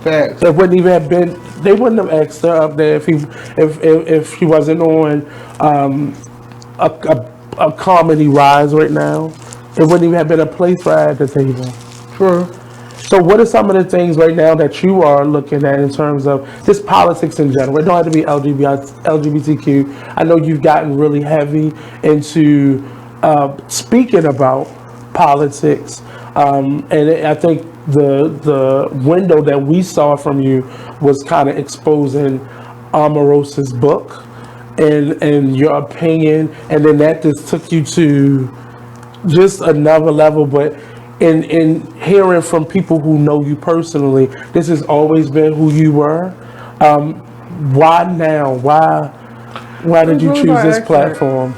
Facts. It wouldn't even have been. They wouldn't have asked her up there if she wasn't on a comedy rise right now. It wouldn't even have been a place for her at the table. True. So what are some of the things right now that you are looking at in terms of just politics in general? It don't have to be LGBTQ. I know you've gotten really heavy into speaking about politics, and I think the window that we saw from you was kind of exposing Omarosa's book and your opinion, and then that just took you to just another level. But in hearing from people who know you personally, this has always been who you were. Why now? Why did you choose this platform?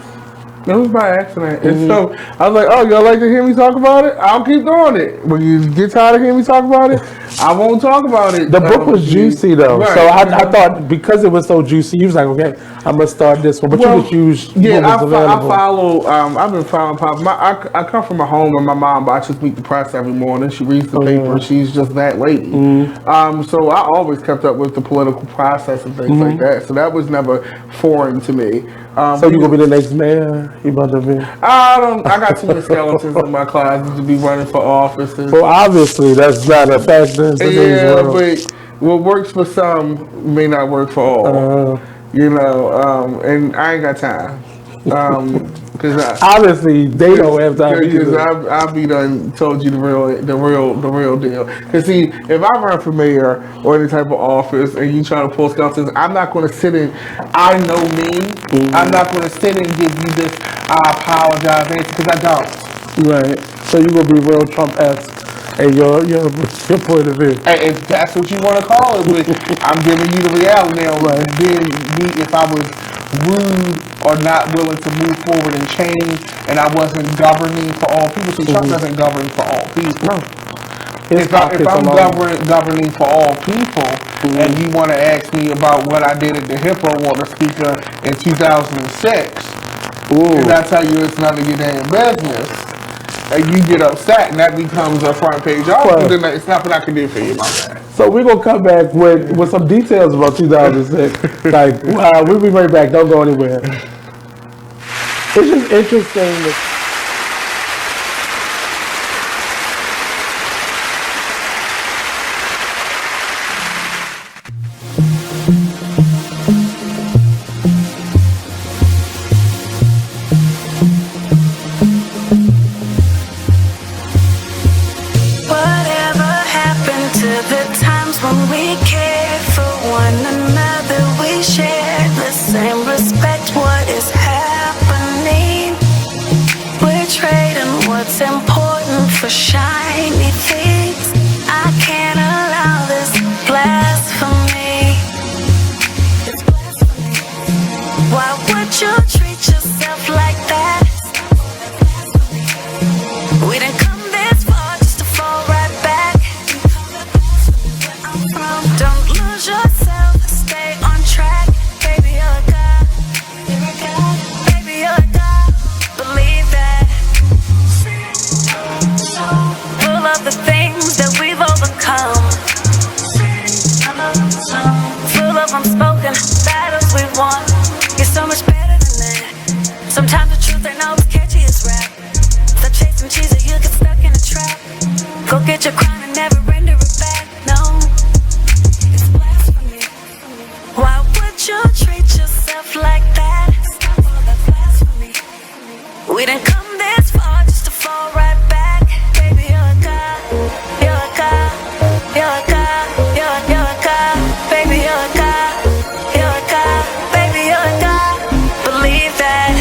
It was by accident. And so I was like, oh, y'all like to hear me talk about it? I'll keep doing it. When you get tired of hearing me talk about it, I won't talk about it. The book was juicy though. Right. So I thought because it was so juicy, you was like, okay, I'm going to start this one. But you could choose what was available. I follow, I've been following pop. I come from a home where my mom watches Meet the Press every morning. She reads the paper. She's just that lady. So I always kept up with the political process and things like that. So that was never foreign to me. So you gonna be the next mayor? You about to be? I got too many skeletons in my closet to be running for offices. Well, obviously that's not a factor. Yeah, but what works for some may not work for all. You know, and I ain't got time. Because obviously they don't have time. Because I'll be done told you the real deal. Because see, if I run for mayor or any type of office and you try to pull skeletons, I'm not going to sit in. I know me. I'm not going to sit and give you this. I apologize answer because I don't. Right. So you gonna be real Trump-esque. And your point of view. And if that's what you want to call it, but I'm giving you the reality now. Right. Then if I was rude or not willing to move forward and change, and I wasn't governing for all people, so Trump doesn't govern for all people. No. If I'm governing for all people, and you want to ask me about what I did at the Hippo Water Speaker in 2006, and I tell you it's none of your damn business, and you get upset, and that becomes a front page article, then it's nothing I can do for you, my man. So we're going to come back with some details about 2006. We'll be right back. Don't go anywhere. It's just interesting that shiny things. I can't allow this blasphemy. It's blasphemy. Why would you treat yourself like that? We didn't come this far just to fall right back. Don't lose yourself, stay on track. Baby, you're a god. Baby, you're a god. Believe that. Full of the things that we've overcome. Full of unspoken battles we've won. You're so much better than that. Sometimes the truth ain't always catchy as rap. Stop chasing cheese or you get stuck in a trap. Go get your crown and never render it back. No, it's blasphemy. Why would you treat yourself like that? We didn't come this far just to fall right back. Baby, you're a god. You're a god. You're a god. You're a god. Baby, you're a god. You're a god. Baby, you're a god. Believe that.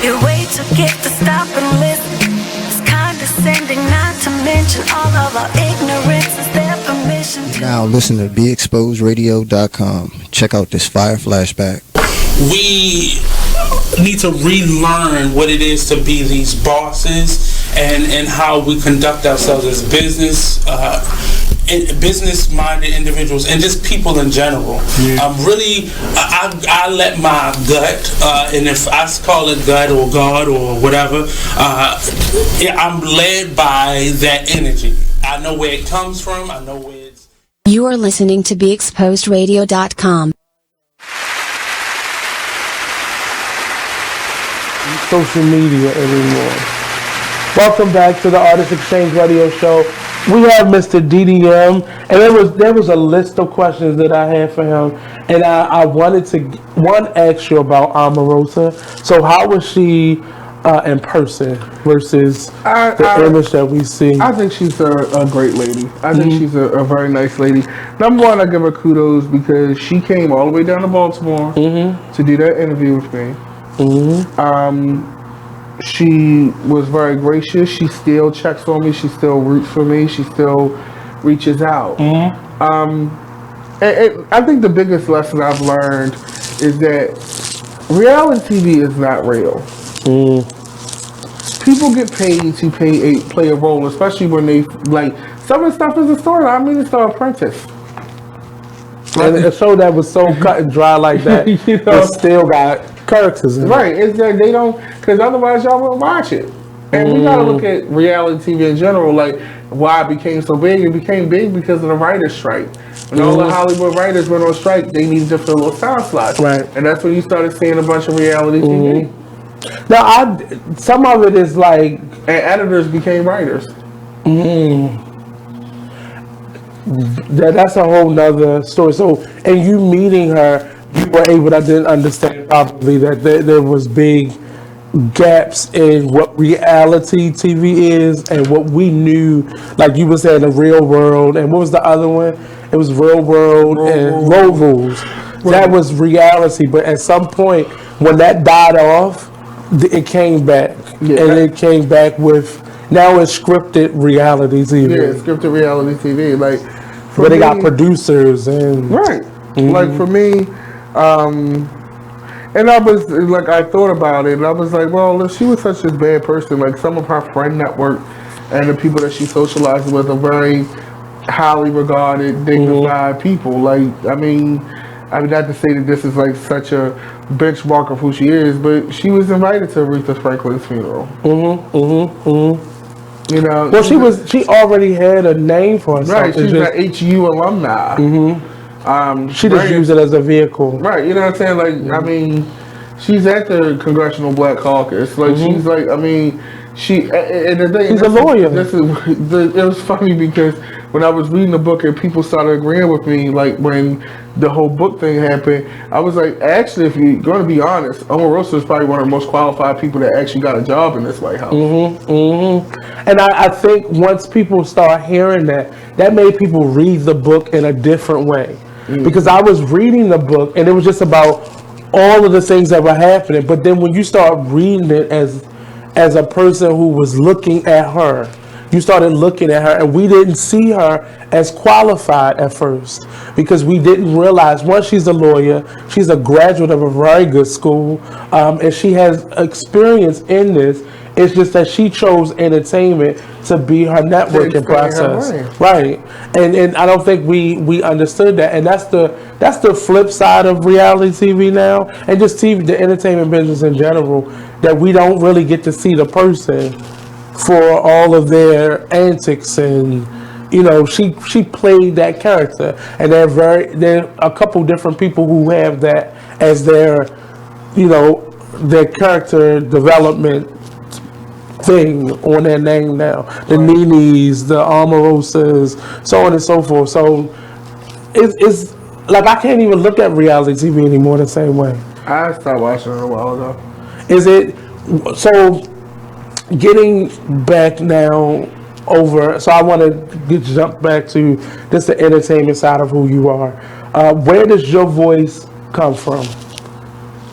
You're way too gifted to stop and listen. It's condescending, not to mention all of our ignorance is their permission. Now listen to BeExposedRadio.com. Check out this fire flashback. We need to relearn what it is to be these bosses and how we conduct ourselves as business-minded individuals and just people in general. I let my gut, and if I call it gut or God or whatever, I'm led by that energy. I know where it comes from. I know where it's... You are listening to BeExposedRadio.com. Social media anymore. Welcome back to the Artist Exchange Radio Show. We have Mr. DDM, and there was a list of questions that I had for him, and I wanted to ask you about Omarosa. So how was she in person versus the image that we see? I think she's a great lady. I think she's a very nice lady. Number one, I give her kudos because she came all the way down to Baltimore to do that interview with me. She was very gracious. She still checks on me. She still roots for me. She still reaches out. And I think the biggest lesson I've learned is that reality TV is not real. People get paid to play a role, especially when they like some of the stuff is a story. I mean, it's The Apprentice. And a show that was so cut and dry like that, it still got characters in it. Right, it's that they don't, because otherwise y'all wouldn't watch it. And we gotta look at reality TV in general, like why it became so big. It became big because of the writer's strike. When all the Hollywood writers went on strike, they needed to fill those time slots. Right. And that's when you started seeing a bunch of reality TV. Now, some of it is like... And editors became writers. That's a whole nother story. So, and you meeting her, you were able to then understand probably that there was big gaps in what reality TV is and what we knew, like you were saying, the Real World, and what was the other one? It was Real World and Road Rules. That was reality, but at some point, when that died off, it came back. And it came back with, now it's scripted reality TV. Yeah, scripted reality TV. Like, where they got producers and... Right. Like, for me, and I was, like, I thought about it, and I was like, well, if she was such a bad person, like, some of her friend network and the people that she socialized with are very highly regarded, dignified people. Like, I mean, not to say that this is, like, such a benchmark of who she is, but she was invited to Aretha Franklin's funeral. You know, well, she already had a name for herself. Right, she's an HU alumni. She just used it as a vehicle. Right, you know what I'm saying? Like, I mean, she's at the Congressional Black Caucus. Like, she's like, I mean, and the thing, she's a lawyer. It was funny because when I was reading the book and people started agreeing with me, like when the whole book thing happened, I was like, actually, if you're going to be honest, Omarosa is probably one of the most qualified people that actually got a job in this White House. And I think once people start hearing that made people read the book in a different way. Because I was reading the book and it was just about all of the things that were happening. But then when you start reading it as a person who was looking at her, you started looking at her, and we didn't see her as qualified at first because we didn't realize, one, she's a lawyer, she's a graduate of a very good school, and she has experience in this. It's just that she chose entertainment to be her networking process, right? And I don't think we understood that, and that's the flip side of reality TV now, and just TV, the entertainment business in general, that we don't really get to see the person for all of their antics. And you know, she played that character, and there are a couple different people who have that as their, you know, their character development thing on their name now. The Nenes, the Omarosas, so on and so forth. So it's like I can't even look at reality TV anymore the same way. I stopped watching it a while ago. Is it so? Getting back now over, so I want to jump back to just the entertainment side of who you are. Where does your voice come from?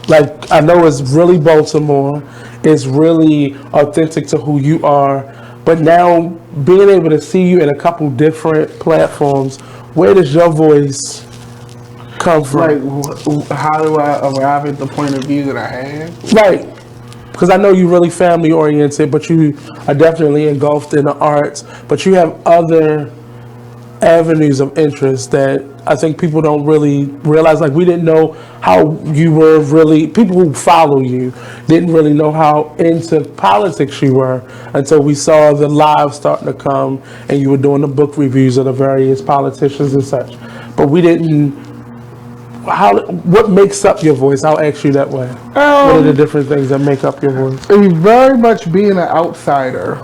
Like, I know it's really Baltimore, it's really authentic to who you are, but now being able to see you in a couple different platforms, where does your voice come from? Like, how do I arrive at the point of view that I have? Right. Because I know you're really family oriented, but you are definitely engulfed in the arts, but you have other avenues of interest that I think people don't really realize. Like, we didn't know how you were really, people who follow you didn't really know how into politics you were until we saw the live starting to come and you were doing the book reviews of the various politicians and such. But we didn't what makes up your voice? I'll ask you that way. What are the different things that make up your voice? Very much being an outsider.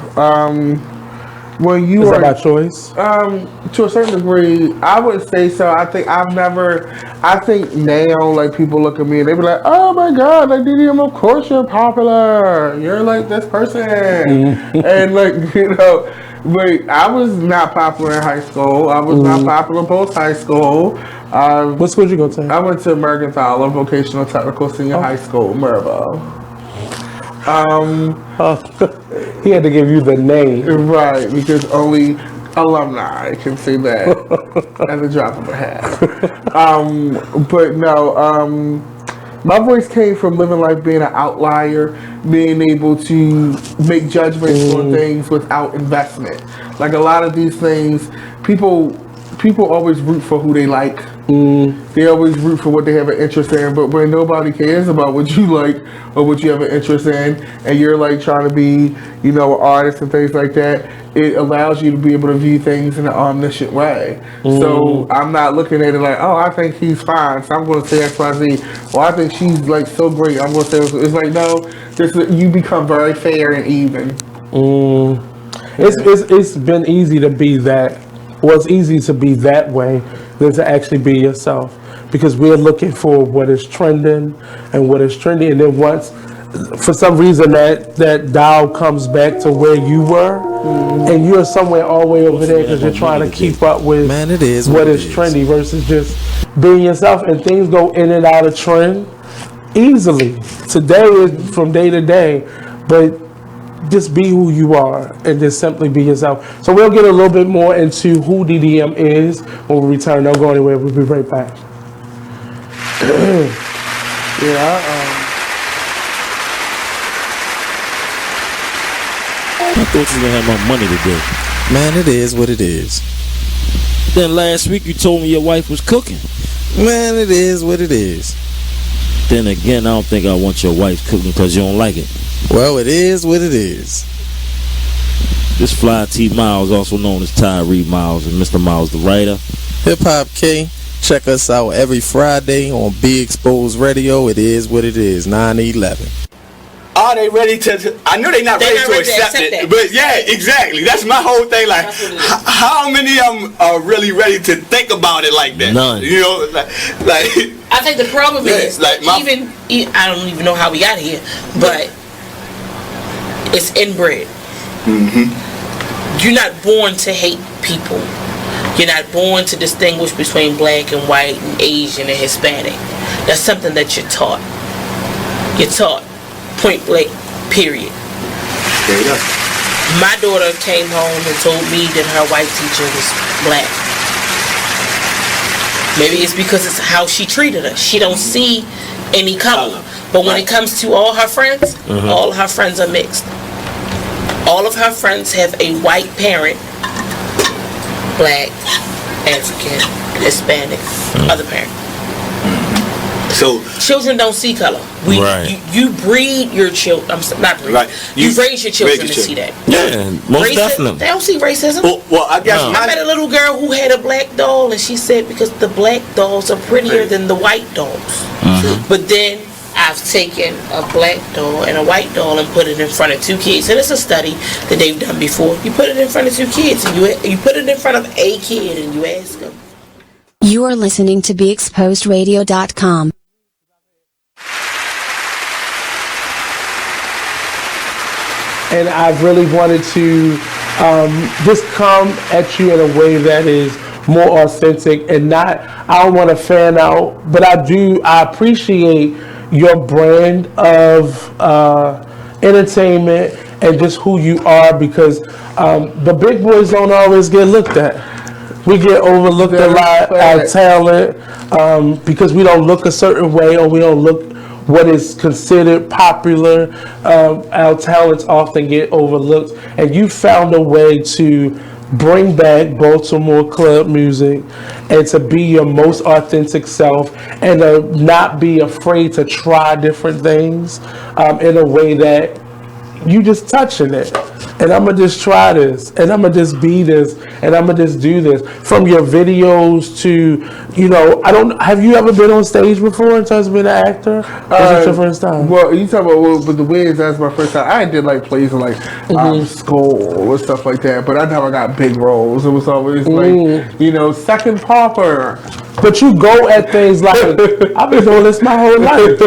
When you Is are that by choice? To a certain degree, I would say so. I think now, like, people look at me and they be like, "Oh my God, like DDM, of course you're popular. You're like this person," and like, you know. But I was not popular in high school. I was not popular post high school. What school did you go to? I went to Mercantile Vocational Technical Senior High School, Mervo. He had to give you the name. Right, because only alumni can say that at the drop of a hat. But no, my voice came from living life being an outlier, being able to make judgments on things without investment. Like a lot of these things, people always root for who they like. They always root for what they have an interest in, but when nobody cares about what you like or what you have an interest in, and you're like trying to be, you know, an artist and things like that, it allows you to be able to view things in an omniscient way. So I'm not looking at it like, oh, I think he's fine, so I'm going to say X, Y, Z. Well, I think she's like so great, I'm going to say it's like, no, you become very fair and even. It's been easy to be that. Well, it's easy to be that way than to actually be yourself, because we're looking for what is trending and what is trendy, and then once for some reason that dial comes back to where you were, and you're somewhere all the way over there because you're trying to keep up with what is trendy versus just being yourself, and things go in and out of trend easily. Today is from day to day, but just be who you are and just simply be yourself. So we'll get a little bit more into who DDM is when we return. Don't go anywhere. We'll be right back. I thought you were gonna have my money today. Man, it is what it is. Then last week you told me your wife was cooking. Man, it is what it is. Then again, I don't think I want your wife cooking because you don't like it. Well, it is what it is. This Fly T Miles, also known as Tyree Miles, and Mr. Miles the writer. Hip Hop K. Check us out every Friday on Be Exposed Radio. It is what it is, 9/11. Are they ready to? I know they're not ready to accept it, but yeah, exactly. That's my whole thing. Like, how many of them are really ready to think about it like that? None. You know, like I think the problem is like I don't even know how we got here, but it's inbred. You're not born to hate people. You're not born to distinguish between black and white and Asian and Hispanic. That's something that you're taught. You're taught. Point blank, period. There you go. My daughter came home and told me that her white teacher was black. Maybe it's because it's how she treated us. She don't see any color. But when it comes to all her friends, all her friends are mixed. All of her friends have a white parent, black, African, Hispanic, other parent. So children don't see color. You breed your children. Not breed. Right. You raise your children to see that. Yeah, most definitely. They don't see racism. Well, I guess I met a little girl who had a black doll, and she said because the black dolls are prettier than the white dolls. But then I've taken a black doll and a white doll and put it in front of two kids, and it's a study that they've done before. You put it in front of two kids, and you put it in front of a kid, and you ask them. You are listening to BeExposedRadio.com. And I really wanted to just come at you in a way that is more authentic and not, I don't want to fan out, but I appreciate your brand of entertainment and just who you are, because the big boys don't always get looked at. We get overlooked a lot, our talent, because we don't look a certain way or we don't look what is considered popular. Our talents often get overlooked, and you found a way to bring back Baltimore club music and to be your most authentic self and to not be afraid to try different things in a way that you just touching it. And I'm going to just try this. And I'm going to just be this. And I'm going to just do this. From your videos to, have you ever been on stage before in terms of being an actor? Or is it your first time? Well, you talk about with the Wiz, that's my first time. I did like plays in like school or stuff like that, but I never got big roles. It was always like, second pauper. But you go at things like, I've been doing this my whole life.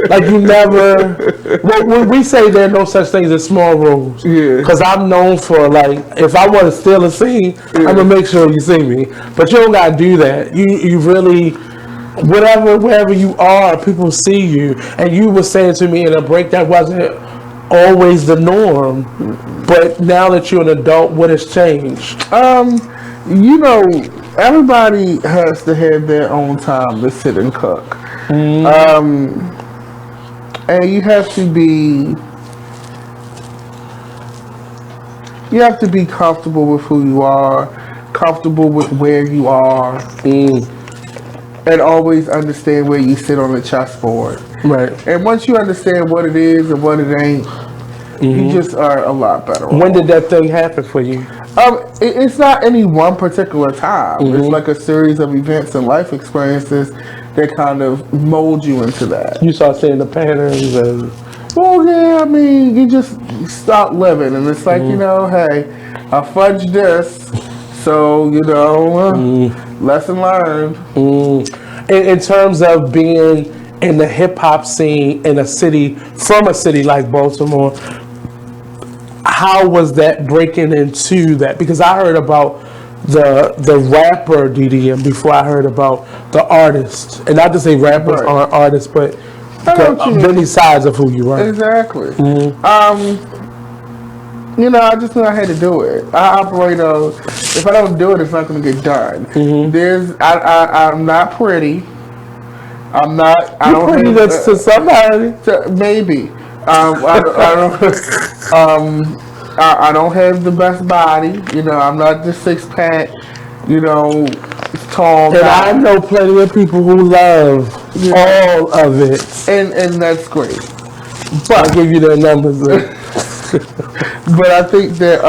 Like you never, when we say there are no such things as small roles. Yeah. Because I'm known for like, if I want to steal a scene, I'm going to make sure you see me. But you don't got to do that. You really, wherever you are, people see you. And you were saying to me in a break that wasn't always the norm. But now that you're an adult, what has changed? Everybody has to have their own time to sit and cook. And you have to be comfortable with who you are, comfortable with where you are, and always understand where you sit on the chessboard. Right. And once you understand what it is and what it ain't, you just are a lot better. When did that thing happen for you? It's not any one particular time. It's like a series of events and life experiences that kind of mold you into that. You start seeing the patterns and... Well, yeah, I mean, you just start living. And it's like, hey, I fudged this. So, lesson learned. In terms of being in the hip-hop scene in from a city like Baltimore, how was that breaking into that? Because I heard about the rapper DDM before I heard about the artist. And not to say rappers aren't artists, but many sides of who you are. Exactly. I just knew I had to do it. I operate on, if I don't do it, it's not going to get done. I'm not pretty. I'm not. I don't pretty have, to somebody. Maybe. I don't have the best body. I'm not the 6-pack. Tall guy. And I know plenty of people who love all of it, and that's great. But I'll give you their numbers. But I think that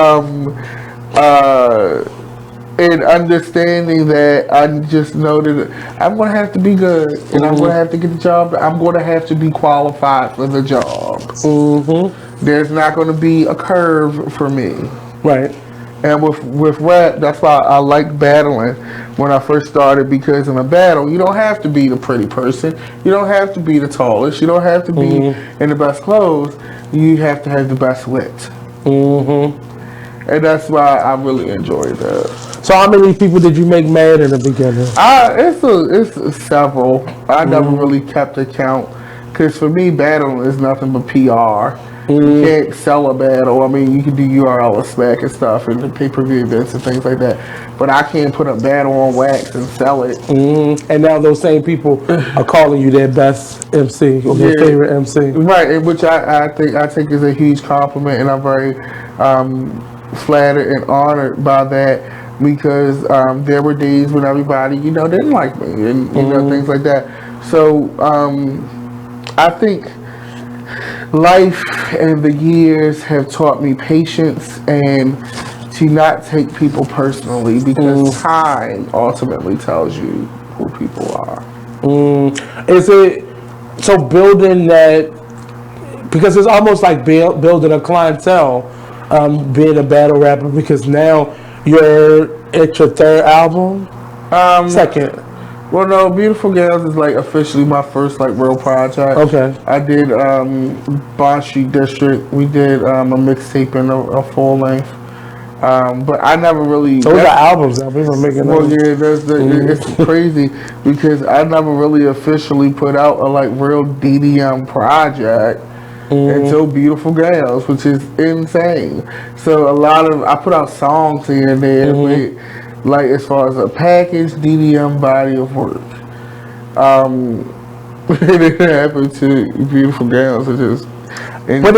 in understanding that, I just know that I'm going to have to be good, and I'm going to have to get the job. I'm going to have to be qualified for the job. There's not going to be a curve for me. Right. And with rap, that's why I like battling when I first started, because in a battle, you don't have to be the pretty person. You don't have to be the tallest. You don't have to be in the best clothes. You have to have the best wit. And that's why I really enjoyed that. So how many people did you make mad in the beginning? It's several. I never really kept a count, because for me, battling is nothing but PR. You can't sell a battle. I mean, you can do URL smack and stuff and the pay-per-view events and things like that. But I can't put a battle on wax and sell it. And now those same people are calling you their best MC or their favorite MC. Right, and which I take as a huge compliment, and I'm very flattered and honored by that, because there were days when everybody, didn't like me and things like that. So I think life and the years have taught me patience and to not take people personally, because time ultimately tells you who people are. Is it so building that, because it's almost like building a clientele, being a battle rapper, because now you're at your third album? Second. Well, no, Beautiful Gals is like officially my first like real project. Okay. I did Bonshi District. We did a mixtape and a full length. But I never really. Those are albums that we were making. Well, yeah, it's crazy, because I never really officially put out a like real DDM project until Beautiful Gals, which is insane. So I put out songs here and there, but like as far as a package DDM body of work, it didn't happen to Beautiful Gals. It's just insane. But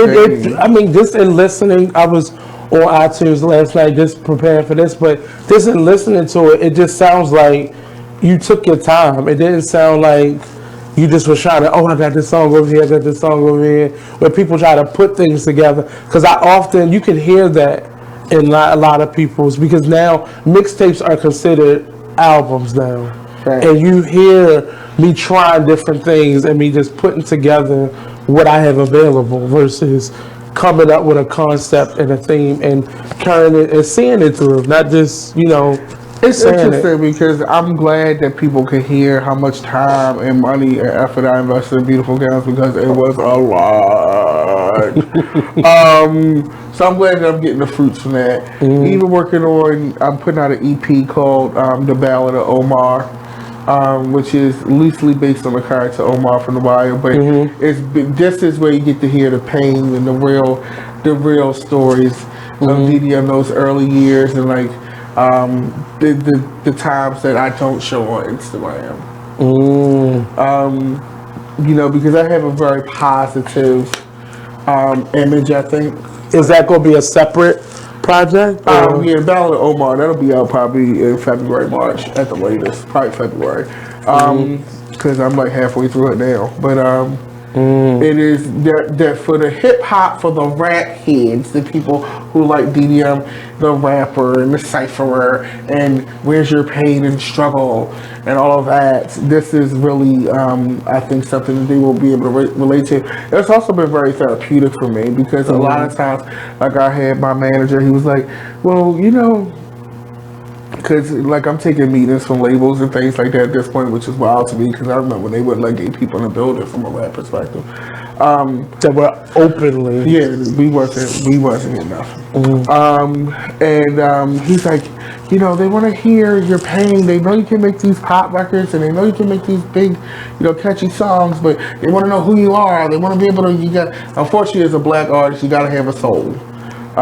I mean, just in listening, I was on iTunes last night just preparing for this, but just in listening to it, it just sounds like you took your time. It didn't sound like you just was trying to, I got this song over here, I got this song over here, where people try to put things together. Because you can hear that in a lot of people's, because now mixtapes are considered albums now. Right. And you hear me trying different things and me just putting together what I have available versus coming up with a concept and a theme and carrying it and seeing it through, not just, It's interesting because I'm glad that people can hear how much time and money and effort I invested in Beautiful Gowns, because it was a lot. So I'm glad that I'm getting the fruits from that. Even working on, I'm putting out an EP called The Ballad of Omar, which is loosely based on the character Omar from The Wire, but this is where you get to hear the pain and the real stories of Didi in those early years, and like the times that I don't show on Instagram. Because I have a very positive image, I think. Is that going to be a separate project? Yeah, Ballad of Omar, that'll be out probably in February, March at the latest, probably February. Because I'm like halfway through it now. But it is that for the hip hop, for the rap heads, the people who like DDM, the rapper and the cipherer, and Where's Your Pain and Struggle and all of that. This is really, I think, something that they will be able to relate to. It's also been very therapeutic for me, because a lot of times, like I had my manager, he was like, well, because like I'm taking meetings from labels and things like that at this point, which is wild to me, because I remember when they wouldn't let gay people in the building from a rap perspective. That were openly. Yeah, we wasn't enough. And he's like, they want to hear your pain. They know you can make these pop records, and they know you can make these big, catchy songs, but they want to know who you are. They want to be able to. Unfortunately, as a black artist, you got to have a soul. You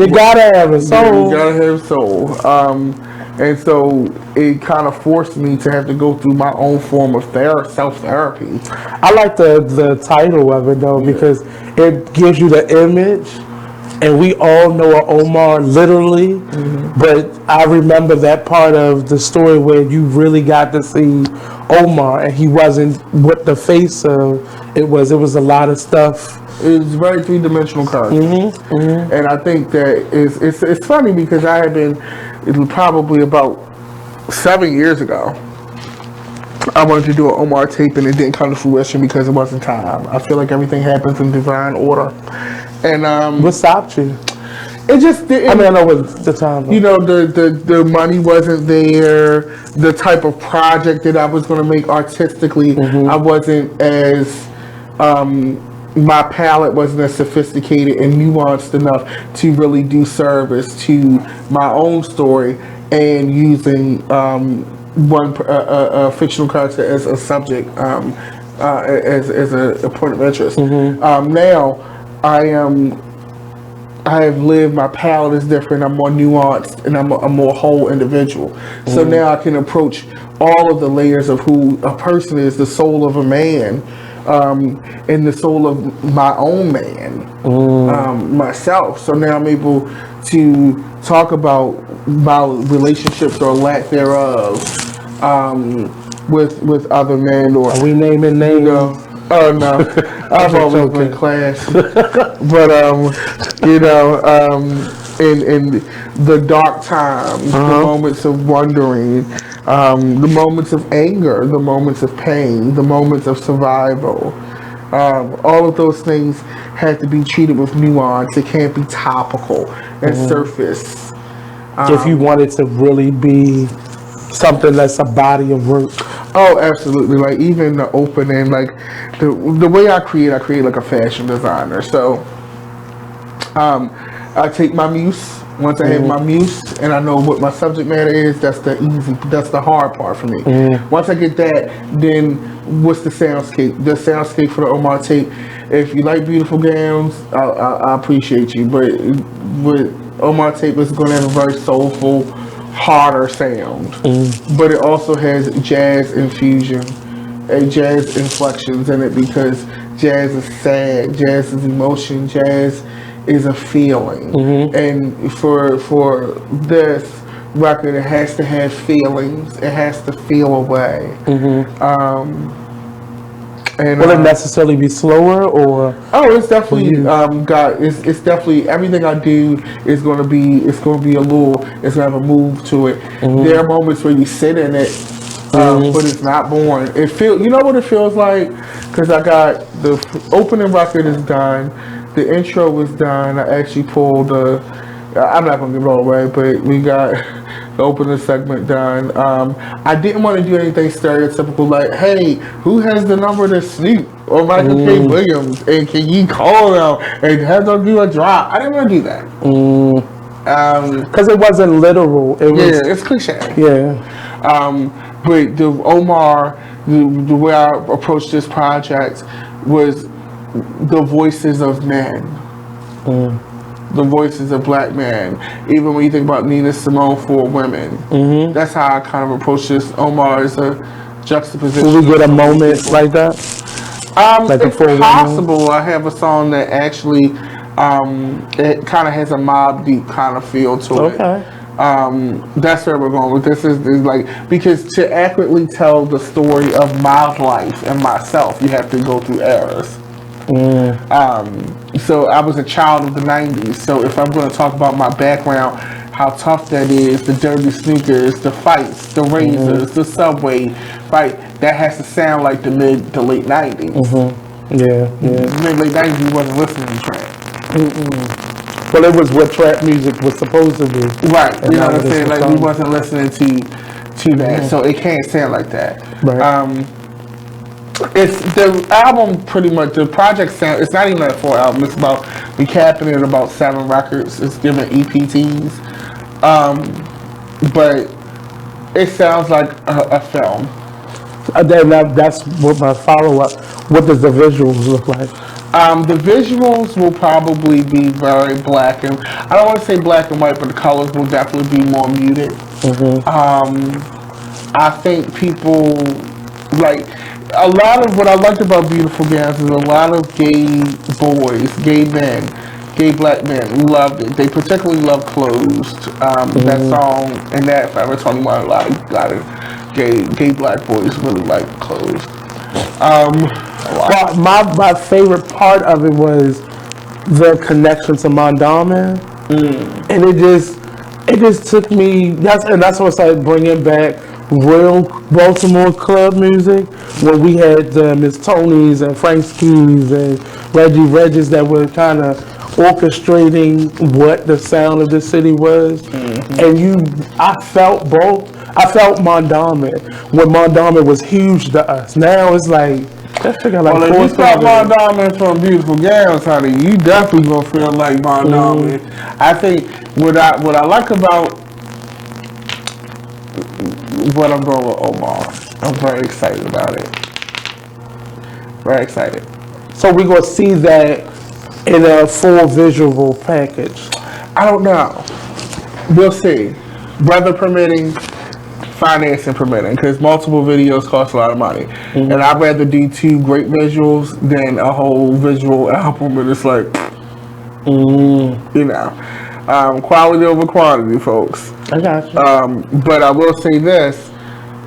gotta have a soul. You gotta have a soul. And so it kind of forced me to have to go through my own form of self-therapy. I like the title of it though, because it gives you the image, and we all know a Omar literally, but I remember that part of the story where you really got to see Omar, and he wasn't what the face of it was. It was a lot of stuff. It's very three-dimensional character, and I think that it's funny because I had been, it was probably about 7 years ago, I wanted to do an Omar tape, and it didn't come to fruition because it wasn't time. I feel like everything happens in divine order, and what stopped you? It just didn't. I mean, I know what the time. The money wasn't there. The type of project that I was going to make artistically, I wasn't as. My palette wasn't as sophisticated and nuanced enough to really do service to my own story, and using a fictional character as a subject, as a point of interest. Now I have lived, my palette is different, I'm more nuanced, and I'm a more whole individual. So now I can approach all of the layers of who a person is, the soul of a man, and the soul of my own man, myself. So now I'm able to talk about my relationships or lack thereof with other men. Or are we naming names? Oh no, I've always been classy. But in the dark times, the moments of wondering, the moments of anger, the moments of pain, the moments of survival, all of those things have to be treated with nuance. It can't be topical and surface. If you want it to really be something that's a body of work. Oh, absolutely. Like even the opening, like the way I create like a fashion designer. So I take my muse. Once I have my muse and I know what my subject matter is, that's the hard part for me. Once I get that, then what's the soundscape? The soundscape for the Omar tape. If you like Beautiful Gowns, I appreciate you. But with Omar tape, is going to have a very soulful, harder sound. But it also has jazz infusion and jazz inflections in it, because jazz is sad, jazz is emotion, jazz is a feeling. And for this, record, it has to have feelings. It has to feel a way. And, will it necessarily be slower or? Oh, it's definitely it's definitely everything I do is going to be it's going to have a move to it. There are moments where you sit in it, but it's not boring. You know what it feels like, because I got the opening record is done, the intro was done. I actually pulled I'm not going to give it all away, but we got the opening segment done. I didn't want to do anything stereotypical like, hey, who has the number to Snoop or Michael K. Williams, and can you call them and have them do a drop? I didn't want to do that. Because it wasn't literal. It's cliche. Yeah. But the Omar, the way I approached this project was the voices of men. The voices of black men. Even when you think about Nina Simone for women. That's how I kind of approach this. Omar is a juxtaposition. Will we get a moment like that? It's possible. I have a song that actually it kind of has a Mobb Deep kind of feel to it. That's where we're going with this. Is like, because to accurately tell the story of my life and myself, you have to go through eras. So I was a child of the 90s. So if I'm going to talk about my background, how tough that is, the dirty sneakers, the fights, the razors, the subway fight, that has to sound like the mid to late 90s. Yeah. Mid late 90s, you wasn't listening to trap. Well, it was what trap music was supposed to be. Right. You know what I'm saying? Like, we wasn't listening to that. So it can't sound like that. Right. It's the album pretty much, the project sound, it's not even a full album, it's about, we capping it at about 7 records, it's given EPTs, but it sounds like a film. That's what my follow-up, what does the visuals look like? The visuals will probably be very black and, I don't want to say black and white, but the colors will definitely be more muted. I think people, like, a lot of what I liked about Beautiful Gowns is a lot of gay boys, gay men, gay black men loved it. They particularly loved Closed. That song and that Forever 21, a lot of gay black boys really liked Closed. Well, my favorite part of it was the connection to Mondawmin, and it just took me. That's what I started bringing back real Baltimore club music, when we had Miss Tony's and Frank Ski's and Reggie's that were kind of orchestrating what the sound of the city was. And I felt both. I felt Mondawmin when Mondawmin was huge to us. Now it's like, that shit got like, well, if you start Mondawmin from Beautiful Gowns, honey, you definitely gonna feel like Mondawmin. I think what I like about what I'm doing with Omar, I'm very excited about it. Very excited. So we're gonna see that in a full visual package? I don't know. We'll see. Weather permitting, financing permitting, because multiple videos cost a lot of money. And I'd rather do 2 great visuals than a whole visual album, and it's like, you know, quality over quantity, folks. I got you. But I will say this,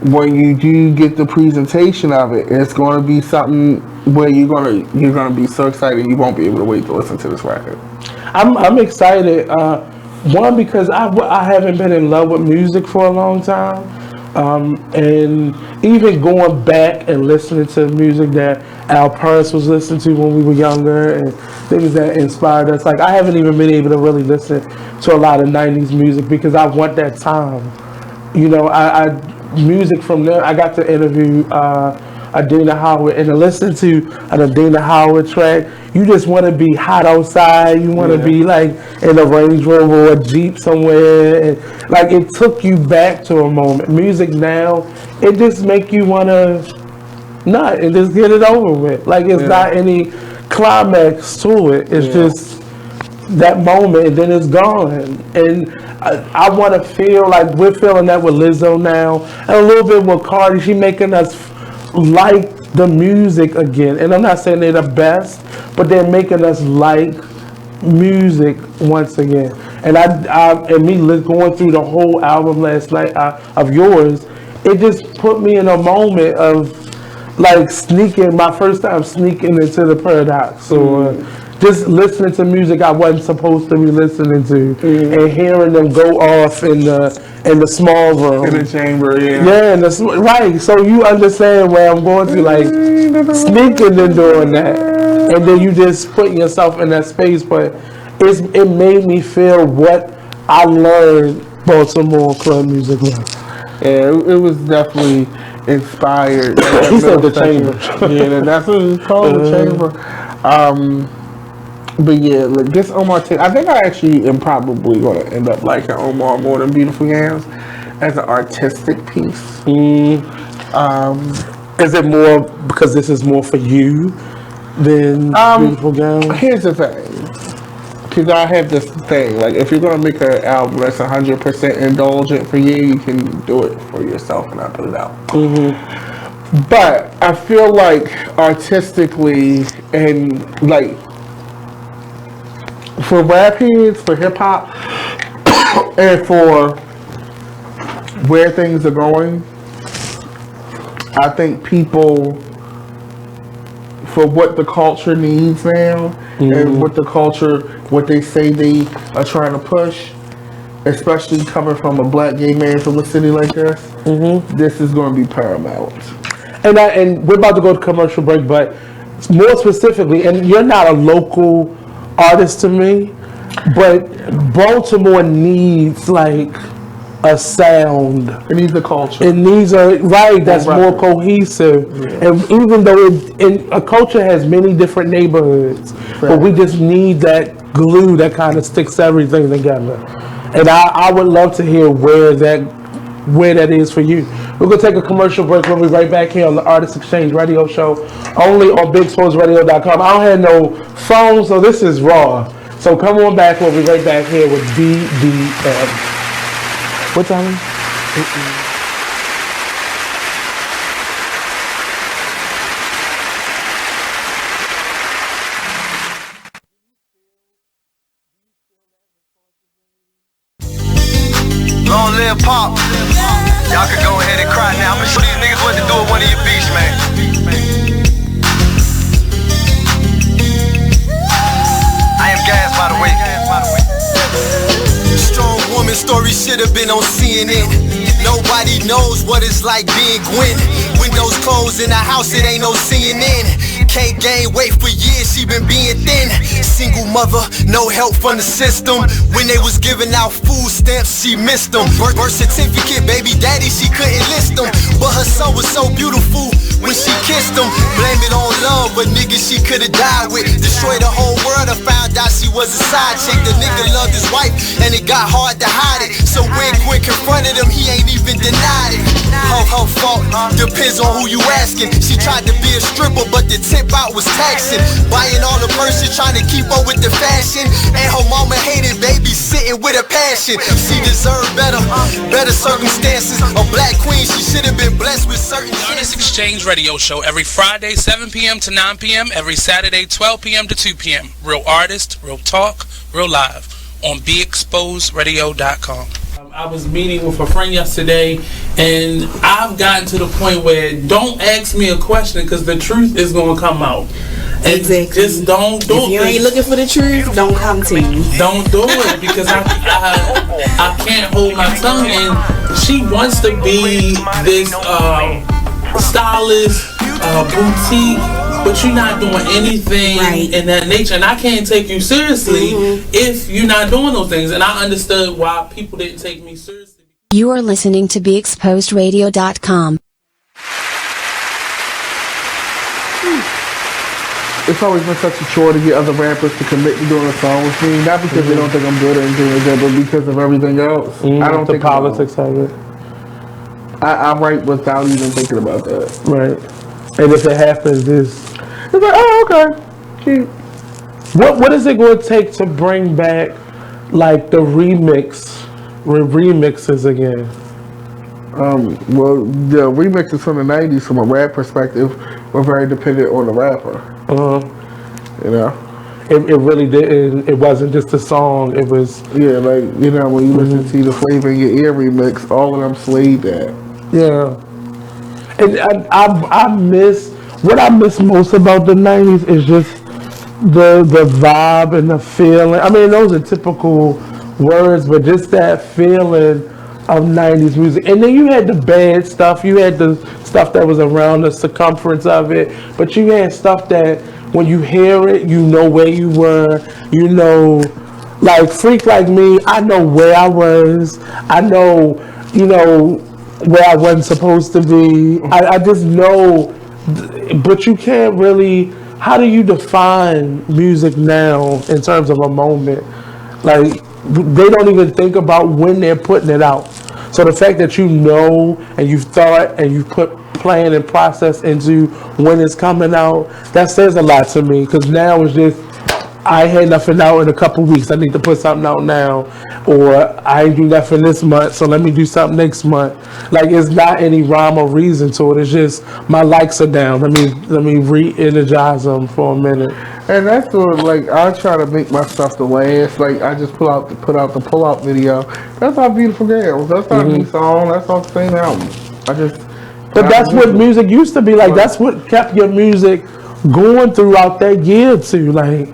when you do get the presentation of it, it's going to be something where you're gonna be so excited you won't be able to wait to listen to this record. I'm excited. One, because I haven't been in love with music for a long time, and even going back and listening to music that our parents was listening to when we were younger and things that inspired us. Like, I haven't even been able to really listen to a lot of 90s music because I want that time. You know, I music from there. I got to interview Adina Howard, and to listen to an Adina Howard track, you just want to be hot outside. You want to be like in a Range Rover or a Jeep somewhere, and like it took you back to a moment. Music now, it just make you want to nut and just get it over with. Like, it's not any climax to it. It's just that moment, and then it's gone. And I want to feel like we're feeling that with Lizzo now, and a little bit with Cardi. She making us like the music again. And I'm not saying they're the best, but they're making us like music once again. And going through the whole album last night of yours, it just put me in a moment of like my first time sneaking into the Paradox, or just listening to music I wasn't supposed to be listening to, and hearing them go off in the small room, in the chamber, right. So you understand where I'm going to, like sneaking and doing that, and then you just put yourself in that space. But it made me feel what I learned Baltimore club music was. Yeah, it was definitely inspired. He said the chamber. Yeah, that's what it's called, the chamber. But yeah, look, this Omar tape, I think I actually am probably going to end up liking Omar more than Beautiful Yams as an artistic piece. Is it more because this is more for you than Beautiful Yams? Here's the thing. Because I have this thing, like if you're going to make an album that's 100% indulgent for you, you can do it for yourself and not put it out. But I feel like artistically and like for rap heads, for hip hop, and for where things are going, I think people, for what the culture needs now, and what they say they are trying to push, especially coming from a black gay man from a city like this, this is going to be paramount. And we're about to go to commercial break, but more specifically, and you're not a local artist to me, but Baltimore needs like a sound. It needs a culture. It needs that's more cohesive. And even though a culture has many different neighborhoods, but we just need that glue that kind of sticks everything together. And I would love to hear where that is for you. We're gonna take a commercial break. We'll be right back here on the Artist Exchange Radio Show, only on BigSportsRadio.com. I don't have no phone, so this is raw. So come on back. We'll be right back here with BDM. What time? Long live Pop. Y'all can go ahead and cry now. I'm sure these niggas what to do with one of your beats, man. I am Gas, by the way. Strong woman story should have been on CNN. Nobody knows what it's like being Gwen. Windows closed in the house, it ain't no CNN. Can't gain weight for years, she been being thin. Single mother, no help from the system. When they was giving out food stamps, she missed them. Birth certificate, baby daddy, she couldn't list them. But her son was so beautiful when she kissed him. Blame it on love, but niggas she could've died with. Destroyed the whole world, I found out she was a side chick. The nigga loved his wife, and it got hard to hide it. So when Gwen confronted him, he ain't even denied it. Her fault, depends on who you asking. She tried to be a stripper, but the tip out was taxing. Buying all the purses, trying to keep up with the fashion. And her mama hated baby sitting with a passion. She deserved better circumstances. A black queen, she should have been blessed with certain Artist Exchange Radio Show every Friday 7 p.m. to 9 p.m. every Saturday 12 p.m. to 2 p.m. Real artist, real talk, real live on BeExposedRadio.com. I was meeting with a friend yesterday, and I've gotten to the point where don't ask me a question because the truth is going to come out. Exactly. Just don't do it. If you ain't looking for the truth, don't come to me. Don't do it because I can't hold my tongue. And she wants to be this stylist, boutique, but you're not doing anything in that nature. And I can't take you seriously if you're not doing those things. And I understood why people didn't take me seriously. You are listening to BeExposedRadio.com. It's always been such a chore to get other rappers to commit to doing a song with me. Not because they don't think I'm good or anything like that, but because of everything else. I don't think politics of it. I write without even thinking about that. Right. And if it happens, it's like, oh, okay. Cute. What is it going to take to bring back like the remixes again? Well, the remixes from the 90s from a rap perspective were very dependent on the rapper. You know? it really didn't. It wasn't just a song. It was when you listen to the Flavor in Your Ear remix, all of them slayed that. Yeah, and I miss what I miss most about the '90s is just the vibe and the feeling. I mean, those are typical words, but just that feeling of '90s music. And then you had the bad stuff. You had the stuff that was around the circumference of it, but you had stuff that when you hear it, you know where you were. You know, like Freak Like Me. I know where I was. I know, where I wasn't supposed to be. I just know, but you can't really. How do you define music now in terms of a moment? Like, they don't even think about when they're putting it out. So the fact that you know and you've thought and you've put plan and process into when it's coming out, that says a lot to me. Because now it's just, I had nothing out in a couple weeks. I need to put something out now. Or I ain't do nothing this month, so let me do something next month. Like, it's not any rhyme or reason to it. It's just my likes are down. Let me re-energize them for a minute. And that's what, I try to make my stuff to last. Like, I just put out the pull-out video. That's our Beautiful Girls. That's our new song. That's our same album. But that's what music used to be like. That's what kept your music going throughout that year or two. Like,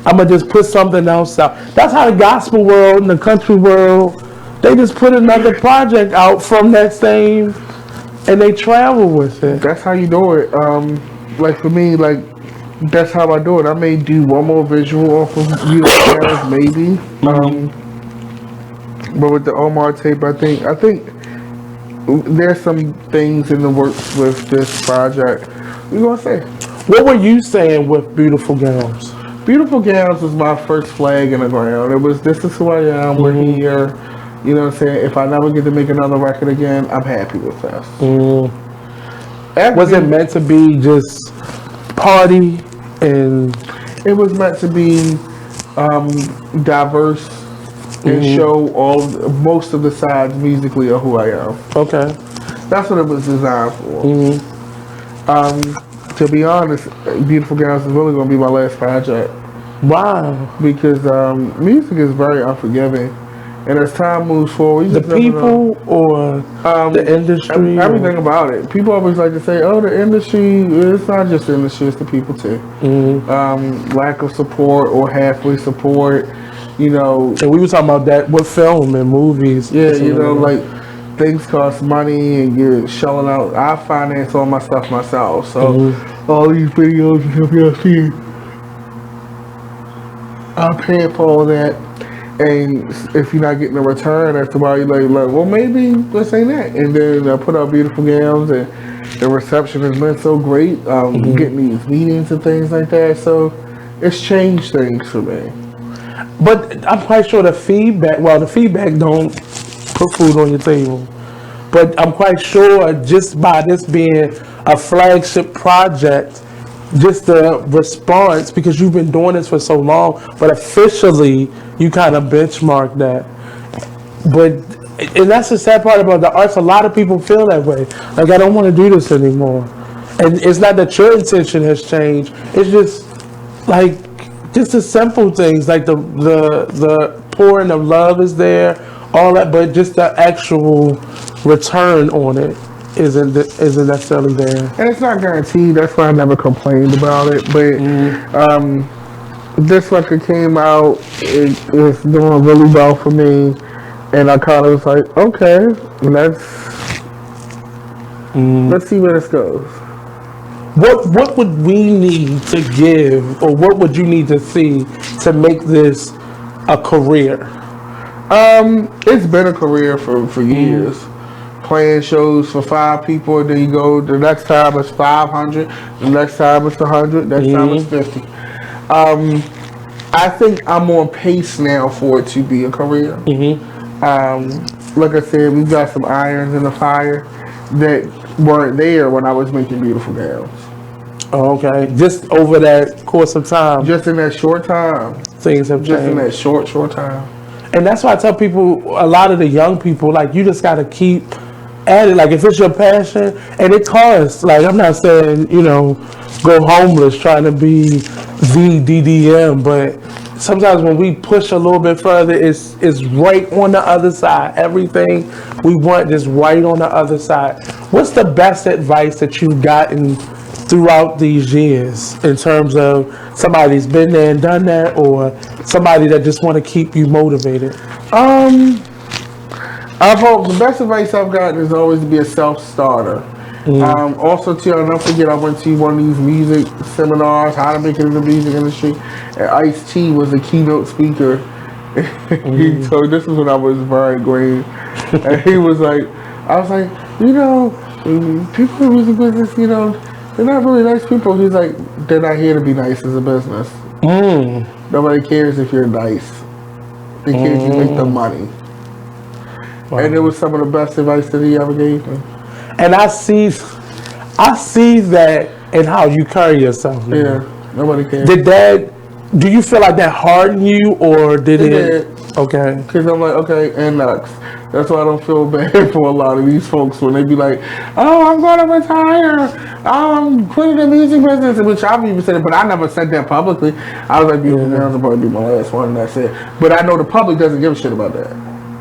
I'm going to just put something else out. That's how the gospel world and the country world, they just put another project out from that same, and they travel with it. That's how you do it. For me, that's how I do it. I may do one more visual off of Beautiful Girls, maybe. But with the Omar tape, I think there's some things in the works with this project. What you gonna say? What were you saying with Beautiful Girls? Beautiful Girls was my first flag in the ground. It was, this is who I am, we're here. You know what I'm saying? If I never get to make another record again, I'm happy with this. Was it meant to be just party? And it was meant to be diverse and show most of the sides musically of who I am. Okay. That's what it was designed for. To be honest, Beautiful Girls is really going to be my last project. Wow. Because music is very unforgiving. And as time moves forward, the people or the industry? Everything about it. People always like to say, oh, the industry, it's not just the industry, it's the people too. Lack of support or halfway support, And we were talking about that with film and movies. Yeah, things cost money and you're shelling out. I finance all my stuff myself. So all these videos and stuff you'll see, I'm paying for all that. And if you're not getting a return, after a while you're like, well, maybe this ain't that. And then I put out Beautiful Girls, and the reception has been so great. Getting these meetings and things like that. So it's changed things for me. But I'm quite sure the feedback don't put food on your table. But I'm quite sure just by this being a flagship project, just the response, because you've been doing this for so long, but officially you kind of benchmark that. And that's the sad part about the arts. A lot of people feel that way. Like, I don't want to do this anymore. And it's not that your intention has changed. It's just just the simple things, like the pouring of love is there, all that, but just the actual return on it isn't necessarily there. And it's not guaranteed. That's why I never complained about it. But this record came out. It's doing really well for me, and I kind of was like, okay, let's see where this goes. What would we need to give, or what would you need to see to make this a career? It's been a career for years. Playing shows for 5 people, and then you go, the next time it's 500, the next time it's 100, next time it's 50. I think I'm on pace now for it to be a career. Like I said, we've got some irons in the fire that weren't there when I was making Beautiful Girls. Okay, just over that course of time. Just in that short time. Things have changed. Just in that short time. And that's why I tell people, a lot of the young people, you just got to keep at it. Like if it's your passion, and it costs. Like I'm not saying go homeless trying to be the DDM, but sometimes when we push a little bit further, it's right on the other side. Everything we want is right on the other side. What's the best advice that you've gotten throughout these years in terms of somebody's been there and done that, or somebody that just want to keep you motivated? The best advice I've gotten is always to be a self-starter. Also, too, I'll never forget, I went to one of these music seminars, how to make it in the music industry, and Ice-T was a keynote speaker. So this was when I was very green, and he was like, I was like, people in the music business, they're not really nice people. He's like, they're not here to be nice as a business. Nobody cares if you're nice. They care if you make the money. Wow. And it was some of the best advice that he ever gave me. And I see that in how you carry yourself. Man. Yeah, nobody cares. Do you feel like that hardened you, or did it? Okay. Because I'm like, okay, and that's why I don't feel bad for a lot of these folks when they be like, oh, I'm going to retire. Oh, I'm quitting the music business, which I've even said it, but I never said that publicly. I was like, that was about to be my last one, and that's it. But I know the public doesn't give a shit about that.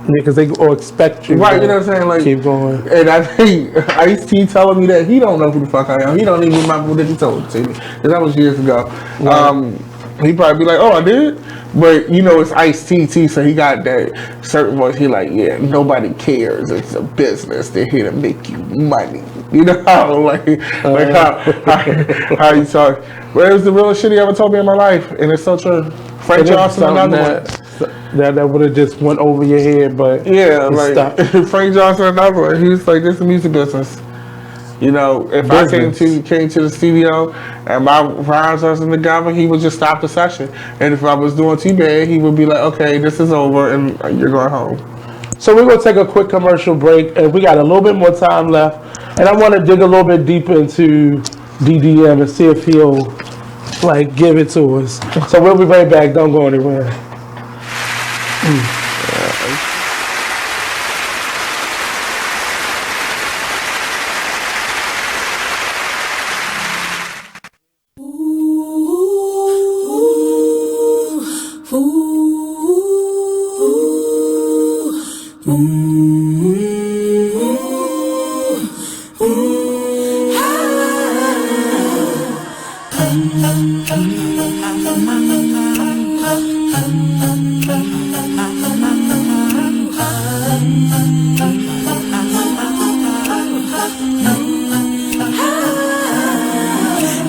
Yeah, because they all expect you. Right, you know what I'm saying? Like, keep going. And I think Ice-T telling me that he don't know who the fuck I am. He don't even remember that he told it to me. Because that was years ago. Right. He probably be like, oh, I did? But, it's Ice-T too, so he got that certain voice. He like, yeah, nobody cares. It's a business. They're here to make you money. You know how, how you talk. But it was the realest shit he ever told me in my life. And it's so true. Frank Johnson, another one. That would have just went over your head, but yeah, like Frank Johnson, another one. He was like, "This is the music business." If I came to the studio and my rhymes wasn't together, he would just stop the session. And if I was doing too bad, he would be like, "Okay, this is over, and you're going home." So we're gonna take a quick commercial break, and we got a little bit more time left. And I want to dig a little bit deeper into DDM and see if he'll give it to us. So we'll be right back. Don't go anywhere.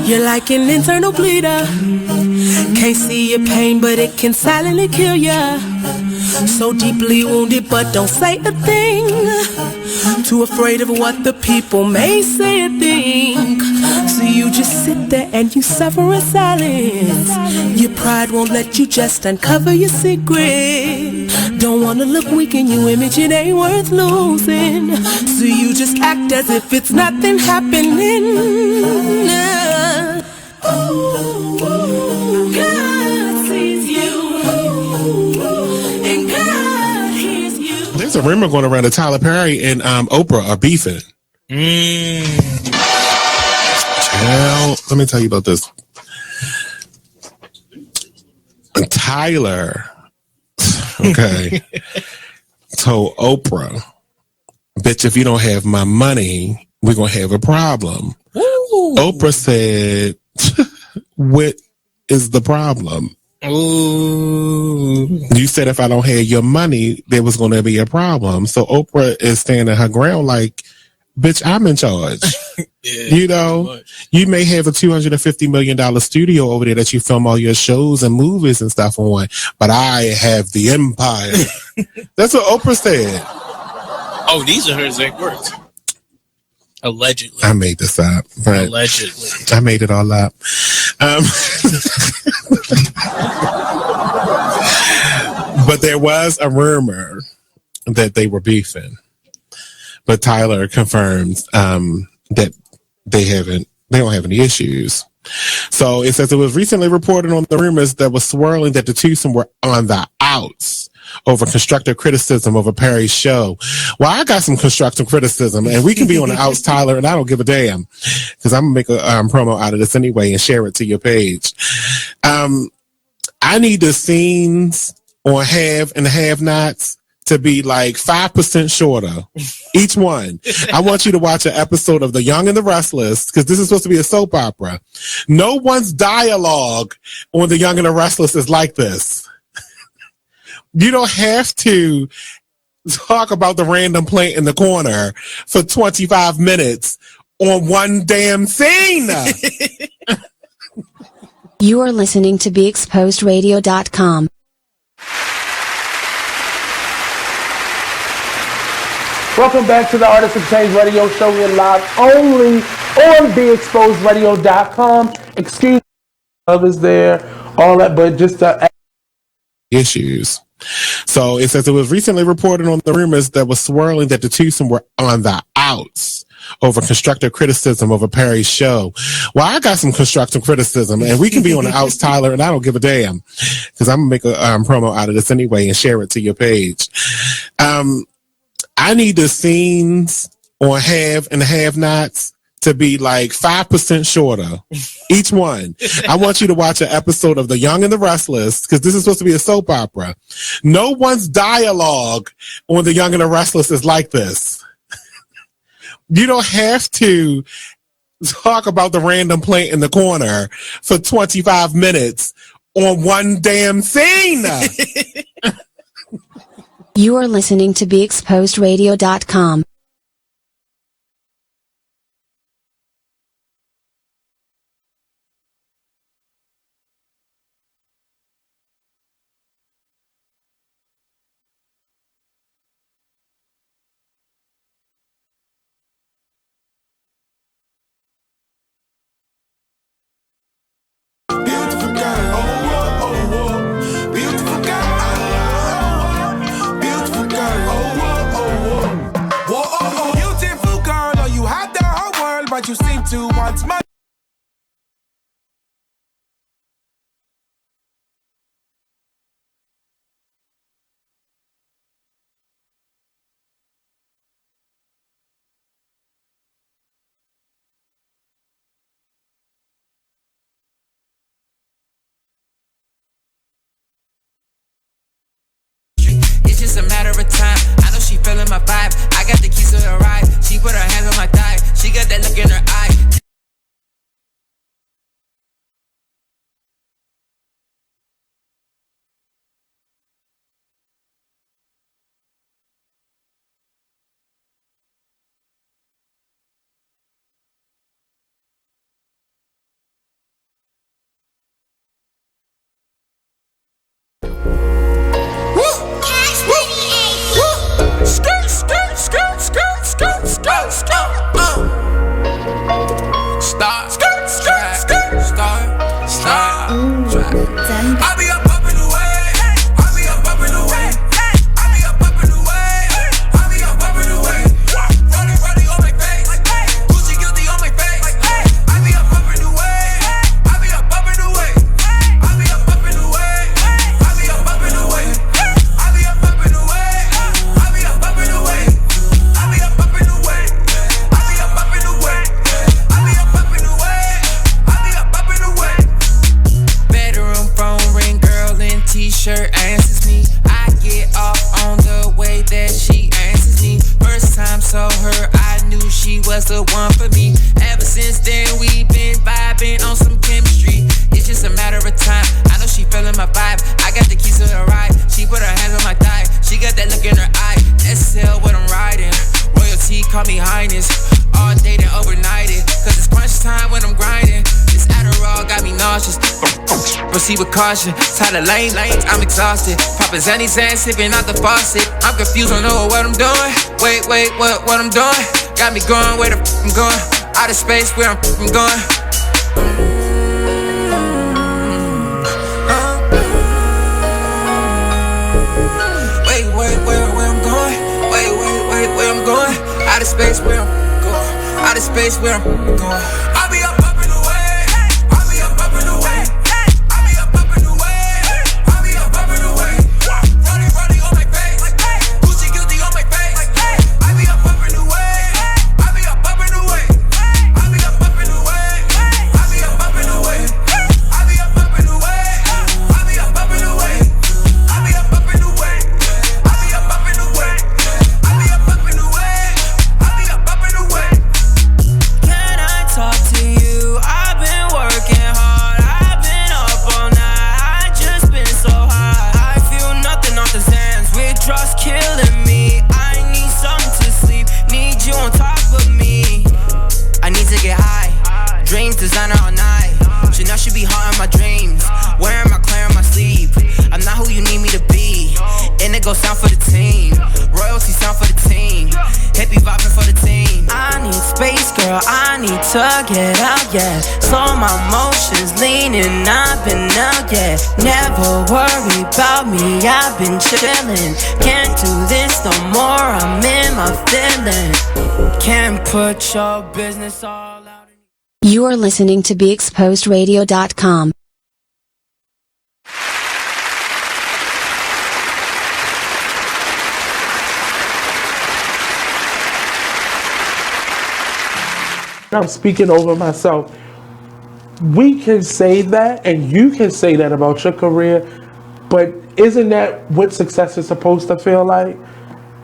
You're like an internal bleeder. Can't see your pain, but it can silently kill ya. So deeply wounded, but don't say a thing. Too afraid of what the people may say or think. So you just sit there and you suffer in silence. Your pride won't let you just uncover your secret. Don't wanna look weak in your image, it ain't worth losing. So you just act as if it's nothing happening. God sees you, and God hears you. There's a rumor going around that Tyler Perry and Oprah are beefing. Well, let me tell you about this. Tyler, told Oprah, bitch, if you don't have my money, we're going to have a problem. Ooh. Oprah said, what is the problem? Ooh. You said if I don't have your money, there was going to be a problem. So Oprah is standing her ground like, bitch, I'm in charge. Yeah, you may have a $250 million studio over there that you film all your shows and movies and stuff on, but I have the empire. That's what Oprah said. Oh, these are her exact words. Allegedly. I made this up. But allegedly. I made it all up. But there was a rumor that they were beefing. But Tyler confirms that they don't have any issues. So it says it was recently reported on the rumors that was swirling that the twosome were on the outs over constructive criticism of a Perry show. Well, I got some constructive criticism, and we can be on the outs, Tyler, and I don't give a damn, because I'm going to make a promo out of this anyway and share it to your page. I need the scenes on Have and Have-Nots to be like 5% shorter, each one. I want you to watch an episode of The Young and the Restless, because this is supposed to be a soap opera. No one's dialogue on The Young and the Restless is like this. You don't have to talk about the random plant in the corner for 25 minutes on one damn scene. You are listening to BeExposedRadio.com. Welcome back to the Artist Exchange Radio Show. We're live only on BeExposedRadio.com. Excuse me, others there, all that, but just issues. So it says it was recently reported on the rumors that was swirling that the twosome were on the outs over constructive criticism of a Perry show. Well, I got some constructive criticism, and we can be on the outs, Tyler, and I don't give a damn, because I'm going to make a promo out of this anyway and share it to your page. I need the scenes on Have and Have-Nots to be like 5% shorter, each one. I want you to watch an episode of The Young and the Restless, because this is supposed to be a soap opera. No one's dialogue on The Young and the Restless is like this. You don't have to talk about the random plant in the corner for 25 minutes on one damn scene. You are listening to BeExposedRadio.com. But you seem to want my it's just a matter of time. I know she feeling my vibe. I got the keys to the ride. She put her hands on my thigh. She got that look in her eye. Skirt, skirt, skirt, skirt, skirt, skirt, skirt. Start, skirt, skirt, skirt, start, start. I be up in the way. I be up in the way. I be up in the way. I be up in the way. Running on my face. Gucci guilty on my face. I be up in the way. I be up in the way. I be up in the way. I be up in the way. I be up in the way. I be up in the way. I be up in the way. I be up in the way. I be up in the way. I be up in the way. Bedroom phone ring, girl in t-shirt answers me. I get off on the way that she answers me. First time saw her, I knew she was the one for me. Ever since then, we've been vibing on some chemistry. It's just a matter of time. I know she feeling my vibe. I got the keys to the ride. She put her hands on my thigh. She got that look in her eye. SL what I'm riding. Royalty, call me highness. All day and overnighted. Cause it's crunch time when I'm grinding. This Adderall got me nauseous. Proceed with caution. Tired of lanes, I'm exhausted. Poppin' Zanny Zan, sipping out the faucet. I'm confused, don't know what I'm doing. Wait, what I'm doing? Got me going where the I'm going. Out of space where I'm going. Wait, where I'm going? Wait, where I'm going? Out of space where I'm going. Out of space where I'm going. I be up in the way. I to get out, yeah. So my emotions leaning, I've been out, yeah. Never worry about me, I've been chillin'. Can't do this no more, I'm in my feelings. Can't put your business all out. You are listening to BeExposedRadio.com. I'm speaking over myself. We can say that, and you can say that about your career, but isn't that what success is supposed to feel like?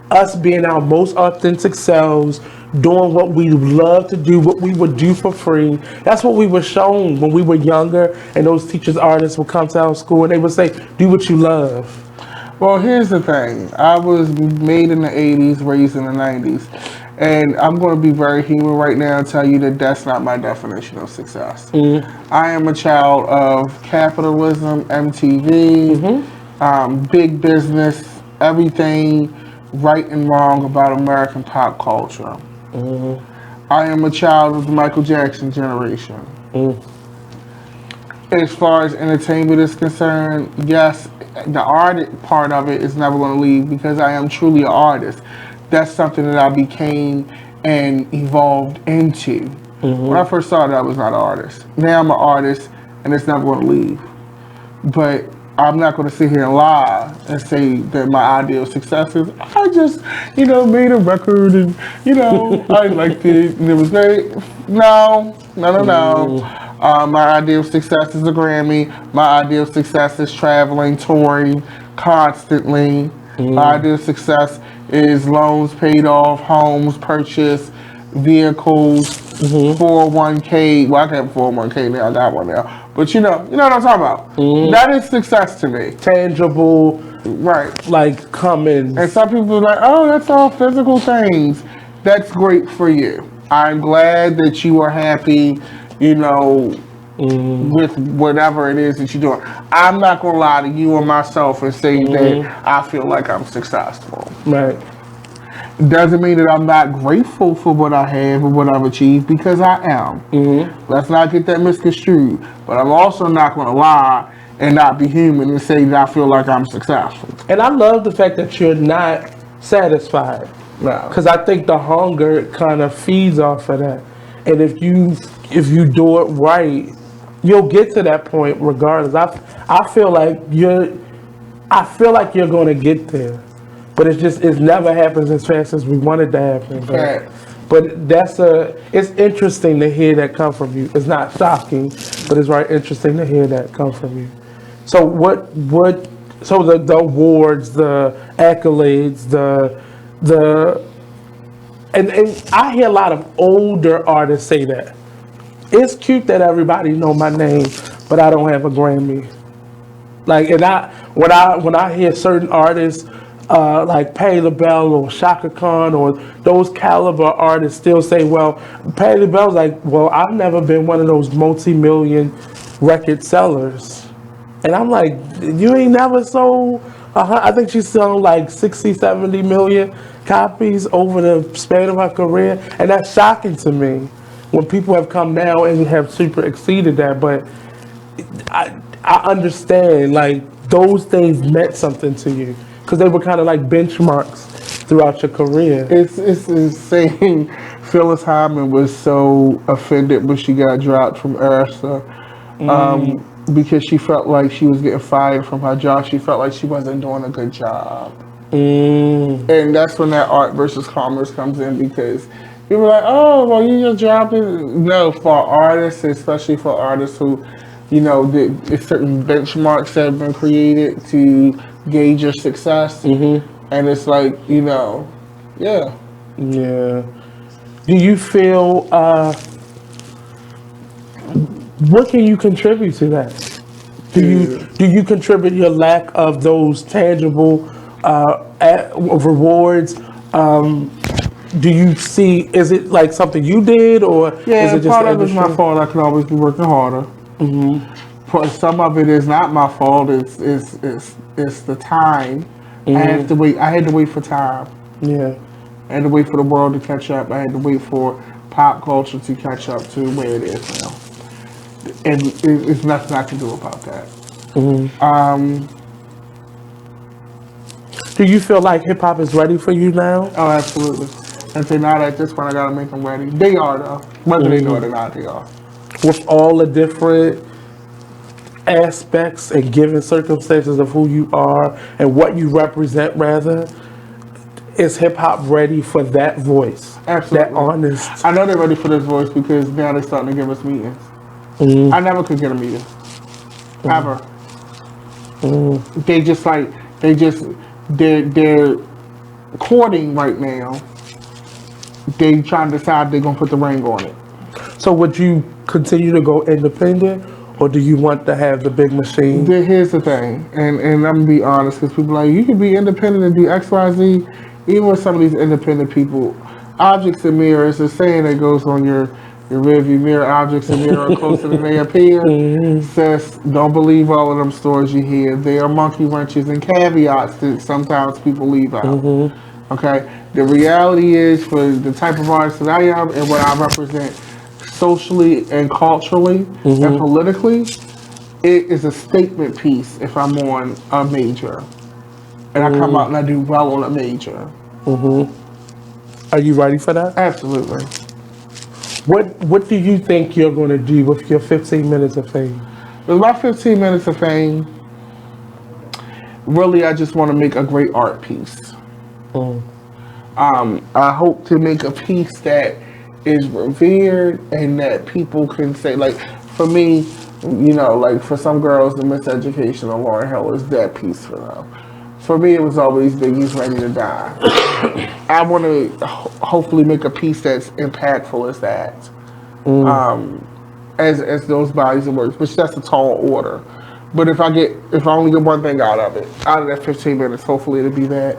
Us being our most authentic selves, doing what we love to do, what we would do for free. That's what we were shown when we were younger, and those teachers, artists would come to our school and they would say, do what you love. Well, here's the thing. I was made in the 80s, raised in the 90s. And I'm going to be very human right now and tell you that that's not my definition of success. I am a child of capitalism, MTV, big business, everything right and wrong about American pop culture. I am a child of the Michael Jackson generation. As far as entertainment is concerned, yes, the art part of it is never going to leave because I am truly an artist. That's something that I became and evolved into. When I first started, I was not an artist. Now I'm an artist, and it's never going to leave. But I'm not going to sit here and lie and say that my idea of success is I just, made a record and, I liked it and it was great. No. My idea of success is a Grammy. My idea of success is traveling, touring constantly. My idea of success is loans paid off, homes purchased, vehicles, 401k. Well, I can't have 401k now. I got one now. But you know what I'm talking about. That is success to me. Tangible, right? Like coming. And some people are like, "Oh, that's all physical things." That's great for you. I'm glad that you are happy. With whatever it is that you're doing. I'm not going to lie to you or myself and say that I feel like I'm successful. Right. Doesn't mean that I'm not grateful for what I have and what I've achieved, because I am. Let's not get that misconstrued. But I'm also not going to lie and not be human and say that I feel like I'm successful. And I love the fact that you're not satisfied. No. Because I think the hunger kind of feeds off of that. And if you do it right, you'll get to that point regardless. I feel like you're going to get there, but it never happens as fast as we want it to happen. But it's interesting to hear that come from you. It's not shocking, but it's very interesting to hear that come from you. So so the awards, the accolades, and I hear a lot of older artists say that. It's cute that everybody know my name, but I don't have a Grammy. Like, and when I hear certain artists like Patti LaBelle or Shaka Khan or those caliber artists still say, well, Patti LaBelle's like, well, I've never been one of those multi-million record sellers. And I'm like, you ain't never sold, I think she's sold like 60, 70 million copies over the span of her career. And that's shocking to me when people have come now and have super exceeded that. But I understand, like, those things meant something to you because they were kind of like benchmarks throughout your career. It's insane. Phyllis Hyman was so offended when she got dropped from Arista because she felt like she was getting fired from her job. She felt like she wasn't doing a good job. And that's when that art versus commerce comes in, because people are like, oh, well, you just dropped it. No, for artists, especially for artists who, certain benchmarks that have been created to gauge your success. And it's like, yeah. Yeah. Do you feel, what can you contribute to that? Do you contribute your lack of those tangible rewards? Do you see, is it like something you did, or is it just part of it's my fault? I could always be working harder. Some of it is not my fault. It's the time. I had to wait. I had to wait for time. Yeah. I had to wait for the world to catch up. I had to wait for pop culture to catch up to where it is now. And it's nothing I can do about that. Do you feel like hip hop is ready for you now? Oh, absolutely. And say not at this point, I gotta make them ready. They are though, whether they know it or not, they are. With all the different aspects and given circumstances of who you are and what you represent, rather, is hip hop ready for that voice? Absolutely. That honest. I know they're ready for this voice because now they're starting to give us meetings. I never could get a meeting. Ever. They're courting right now. They trying to decide they're gonna put the ring on it. So would you continue to go independent, or do you want to have the big machine? Here's the thing, and I'm gonna be honest, because people are like, you can be independent and do X, Y, Z. Even with some of these independent people, objects and mirrors, the saying that goes on your rearview mirror, objects and mirror are closer than they appear. Says, don't believe all of them stories you hear. They are monkey wrenches and caveats that sometimes people leave out. Okay? The reality is, for the type of artist that I am and what I represent socially and culturally and politically, it is a statement piece if I'm on a major. And I come out and I do well on a major. Are you ready for that? Absolutely. What do you think you're going to do with your 15 minutes of fame? With my 15 minutes of fame, really I just want to make a great art piece. I hope to make a piece that is revered and that people can say, like, for me, you know, like for some girls, the Miseducation of Lauryn Hill is that piece for them. For me, it was always Biggie's Ready to Die. I want to hopefully make a piece that's impactful as that. As those bodies of work, which that's a tall order. But if I only get one thing out of that 15 minutes, hopefully it'll be that.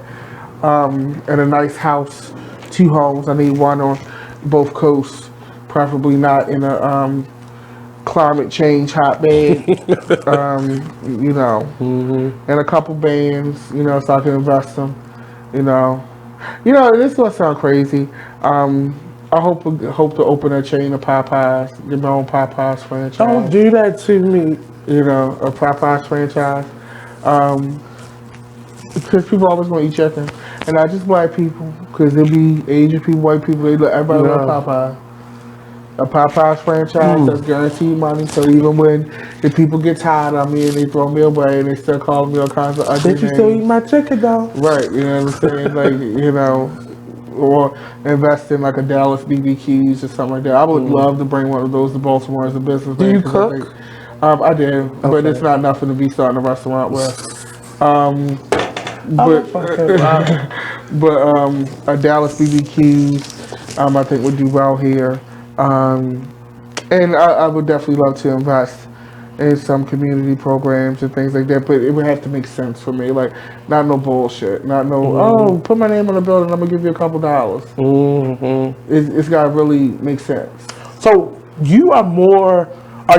And a nice house, 2 homes. I need one on both coasts, preferably not in a climate change hotbed. You know, and a couple bands, you know, so I can invest them. You know, this is gonna sound crazy. I hope to open a chain of Popeyes, get my own Popeyes franchise. Don't do that to me. You know, a Popeyes franchise. Because people always want to eat chicken. And not just black people, because there be Asian people, white people, everybody loves Popeyes. A Popeyes franchise that's guaranteed money, so even when the people get tired of me and they throw me away and they still call me all kinds of ugly names. But you still eat my chicken though. Right, you know what I'm saying? Like, you know, or invest in like a Dallas BBQs or something like that. I would love to bring one of those to Baltimore as a business. Do you cook? I do, but it's not nothing to be starting a restaurant with. But a Dallas BBQs, I think would do well here. And I would definitely love to invest in some community programs and things like that, but it would have to make sense for me. Like, not no bullshit, not no, put my name on the building, I'm gonna give you a couple dollars. It's gotta really make sense. So you are more,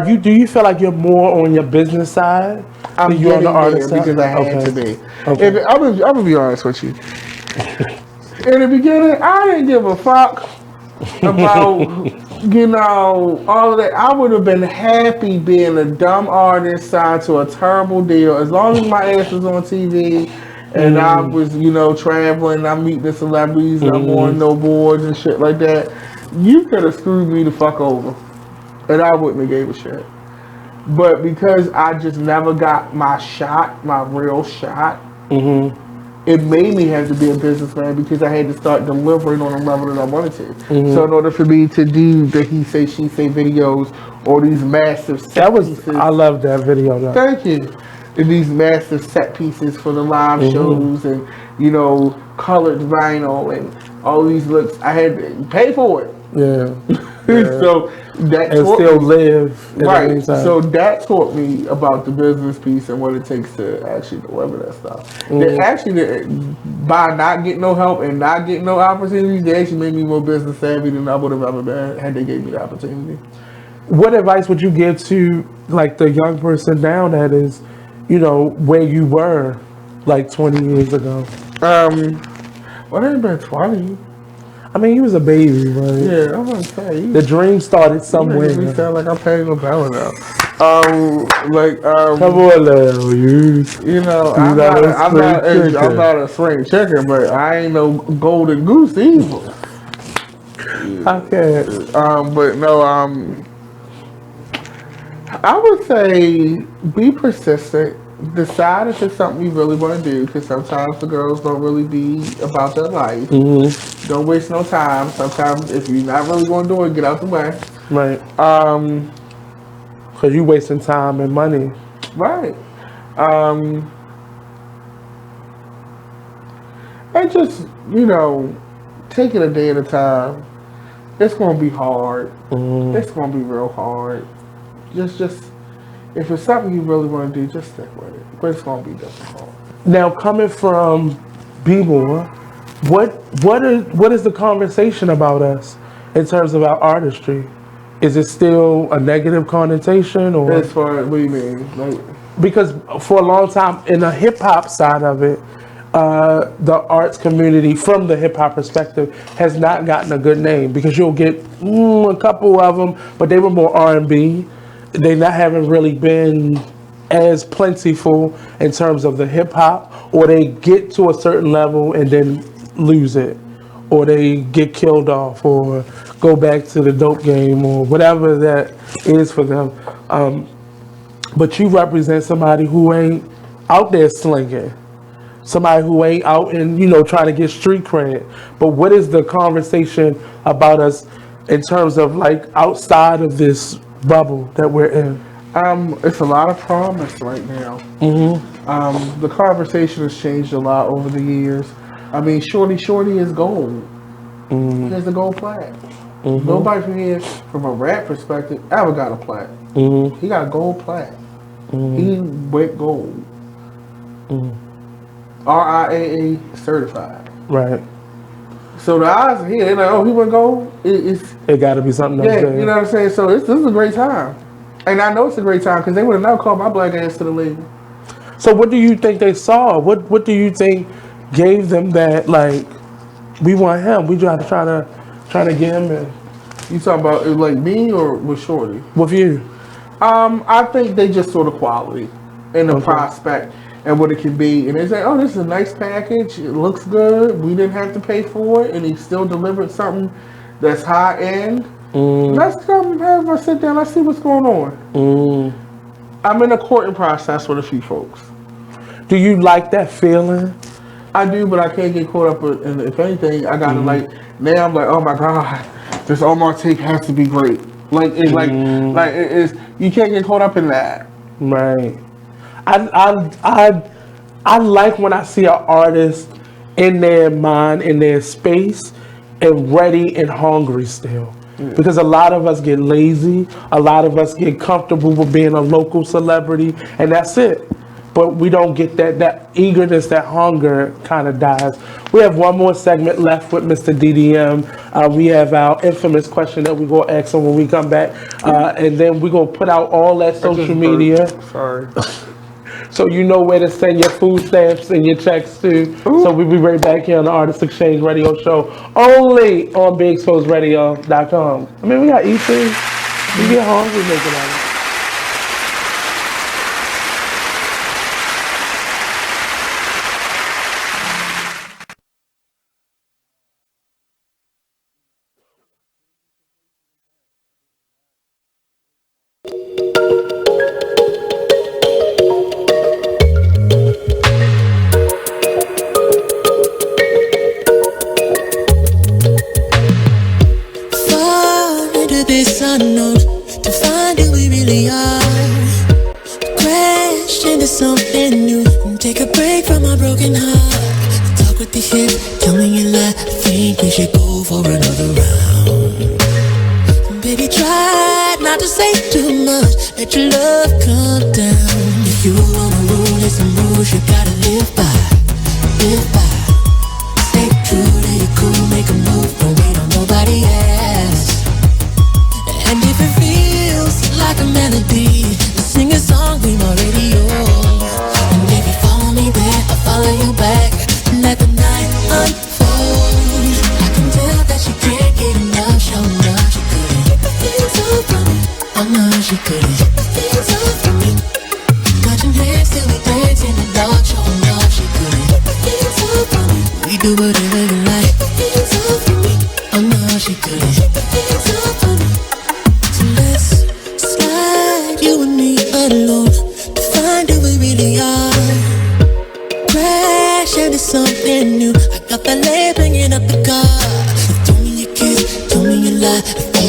do you feel like you're more on your business side? I'm you on the artist side? Because I had to be. Okay. I'm gonna be honest with you. In the beginning, I didn't give a fuck about, you know, all of that. I would have been happy being a dumb artist signed to a terrible deal as long as my ass was on TV and I was, you know, traveling, I'm meeting the celebrities, I'm on no boards and shit like that. You could have screwed me the fuck over and I wouldn't have gave a shit. But because I just never got my shot, my real shot, it made me have to be a businessman because I had to start delivering on a level that I wanted to. So in order for me to do the he say, she say videos or these massive set pieces. I love that video though. Thank you. And these massive set pieces for the live shows and, you know, colored vinyl and all these looks. I had to pay for it. So that and still live right. So that taught me about the business piece and what it takes to actually deliver that stuff. They actually, by not getting no help and not getting no opportunities, they actually made me more business savvy than I would have ever been had they gave me the opportunity. What advice would you give to like the young person now that is, you know, where you were like 20 years ago? Well, it ain't been 20. I mean, he was a baby, but Yeah, I'm gonna say the dream started somewhere. You make me sound like I'm paying no dollar now. Come on now, you. You know, I'm not a spring chicken, but I ain't no golden goose either. Okay. But no, I would say be persistent. Decide if it's something you really want to do, because sometimes the girls don't really be about their life. Mm-hmm. Don't waste no time. Sometimes if you're not really going to do it, get out the way. Right. Because you wasting time and money. Right. And just, take it a day at a time. It's going to be hard. Mm-hmm. It's going to be real hard. Just, if it's something you really want to do, just stick with it. But it's going to be difficult. Now, coming from B-More, what is the conversation about us in terms of our artistry? Is it still a negative connotation, or as far as what do you mean? Because for a long time in the hip hop side of it, the arts community, from the hip hop perspective, has not gotten a good name, because you'll get a couple of them, but they were more R&B. They haven't really been as plentiful in terms of the hip hop, or they get to a certain level and then lose it, or they get killed off, or go back to the dope game, or whatever that is for them. But you represent somebody who ain't out there slinging, somebody who ain't out and trying to get street cred. But what is the conversation about us in terms of like outside of this bubble that we're in? It's a lot of promise right now. Mm-hmm. The conversation has changed a lot over the years. I mean, Shorty is gold. Mm-hmm. He has a gold plaque. Mm-hmm. Nobody from here, from a rap perspective, ever got a plaque. Mm-hmm. He got a gold plaque. Mm-hmm. He went gold. RIAA certified. Right. So the odds are here. They're like, oh, he went gold. It got to be something else. Yeah, there. you know what I'm saying? So this is a great time. And I know it's a great time because they would have never called my black ass to the label. So what do you think they saw? What do you think gave them that, like, we want him, we trying to get him in? You talking about like me or with Shorty? With you. I think they just saw the quality and the prospect and what it can be. And they say, oh, this is a nice package. It looks good. We didn't have to pay for it. And he still delivered something that's high end. Let's come have a sit down. Let's see what's going on. I'm in a courting process with a few folks. Do you like that feeling? I do, but I can't get caught up in, if anything, I gotta now I'm like, oh my God, this Omar tape has to be great. It's you can't get caught up in that. Right. I like when I see an artist in their mind, in their space, and ready and hungry still. Because a lot of us get lazy, a lot of us get comfortable with being a local celebrity, and that's it. But we don't get that eagerness, that hunger kind of dies. We have one more segment left with Mr. DDM. We have our infamous question that we're going to ask him when we come back. And then we're going to put out all that social media. Sorry. So you know where to send your food stamps and your checks to. So we'll be right back here on the Artist Exchange Radio Show, only on BigExposedRadio.com. I mean, we got eating. We get hungry making out of it. Something new. Take a break from my broken heart. Talk with the hip, tell me you lie. Think we should go for another round. Baby, try not to say too much. Let your love come down. If you wanna rule, there's some rules you gotta live by. Live by. Stay true to your cool, make a move, don't wait on nobody else. And if it feels like a melody, sing a song we already own. And if you follow me there, I'll follow you back. Let the night unfold. I can tell that you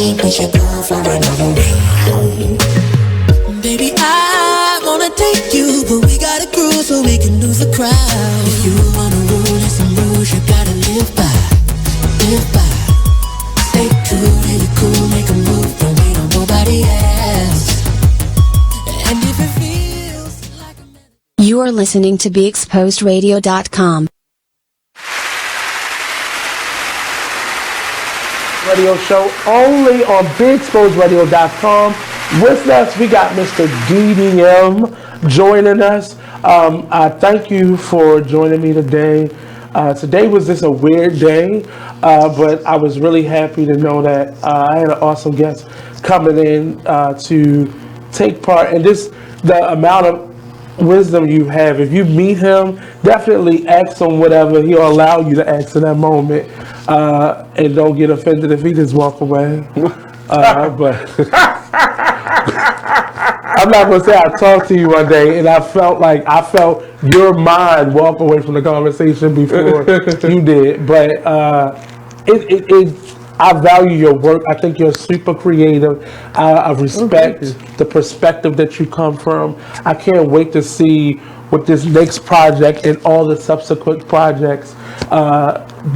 think we should go for another round. Baby, I wanna take you, but we gotta groove so we can lose the crowd. If you wanna rule, there's some rules you gotta live by, live by. Stay cool, really cool, make a move, don't wait on nobody else. And if it feels like You are listening to BeExposedRadio.com. Radio show only on BeExposedRadio.com. With us, we got Mr. DDM joining us. I thank you for joining me today. Today was just a weird day, but I was really happy to know that I had an awesome guest coming in to take part. And just the amount of wisdom you have. If you meet him, definitely ask him whatever he'll allow you to ask in that moment. And don't get offended if he just walk away. But I'm not gonna say I talked to you one day and I felt your mind walk away from the conversation before you did. But I value your work. I think you're super creative. I respect the perspective that you come from. I can't wait to see what this next project and all the subsequent projects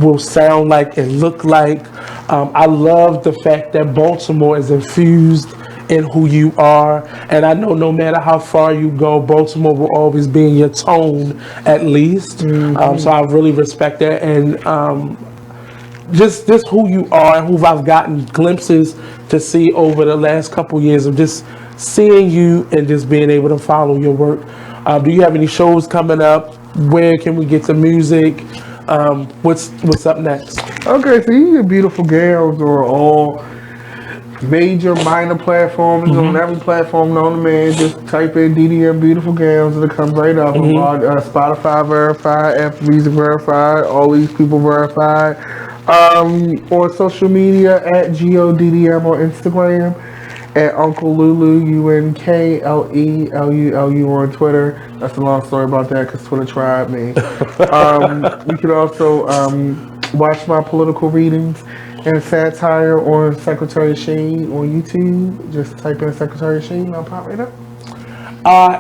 will sound like and look like. I love the fact that Baltimore is infused in who you are, and I know no matter how far you go, Baltimore will always be in your tone at least. So I really respect that, and just who you are and who I've gotten glimpses to see over the last couple years of just seeing you and just being able to follow your work. Do you have any shows coming up? Where can we get the music? What's up next? Okay, so you get Beautiful Gals or all major minor platforms on every platform known to man. Just type in DDM Beautiful Gals and it comes right up. Spotify verified, Apple Music verified, all these people verified. On social media at GODDM on Instagram, at Uncle Lulu UNKLELULU on Twitter. That's a long story about that because Twitter tried me. You can also watch my political readings and satire on Secretary Sheen on YouTube. Just type in Secretary Sheen, I'll pop right up.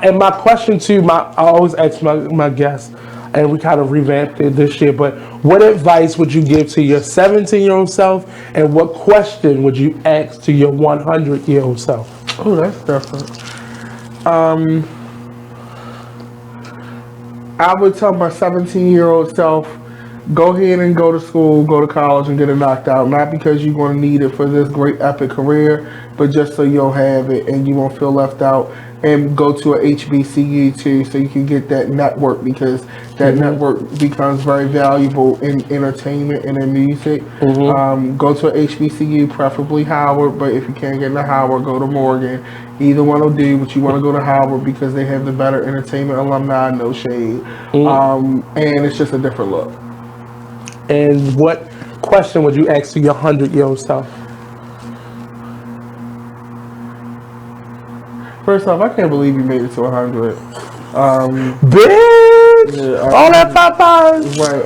And my question to I always ask my guests, and we kind of revamped it this year, but what advice would you give to your 17-year-old self, and what question would you ask to your 100-year-old self? Oh, that's different. I would tell my 17-year-old self, go ahead and go to school, go to college and get it knocked out. Not because you're going to need it for this great epic career, but just so you'll have it and you won't feel left out. And go to a HBCU too, so you can get that network, because that network becomes very valuable in entertainment and in music. Go to a HBCU, preferably Howard, but if you can't get into Howard, go to Morgan. Either one will do, but you want to go to Howard because they have the better entertainment alumni, no shade. And it's just a different look. And what question would you ask to your 100-year-old self? First off, I can't believe you made it to 100. Bitch! Yeah, all that Popeyes! Right,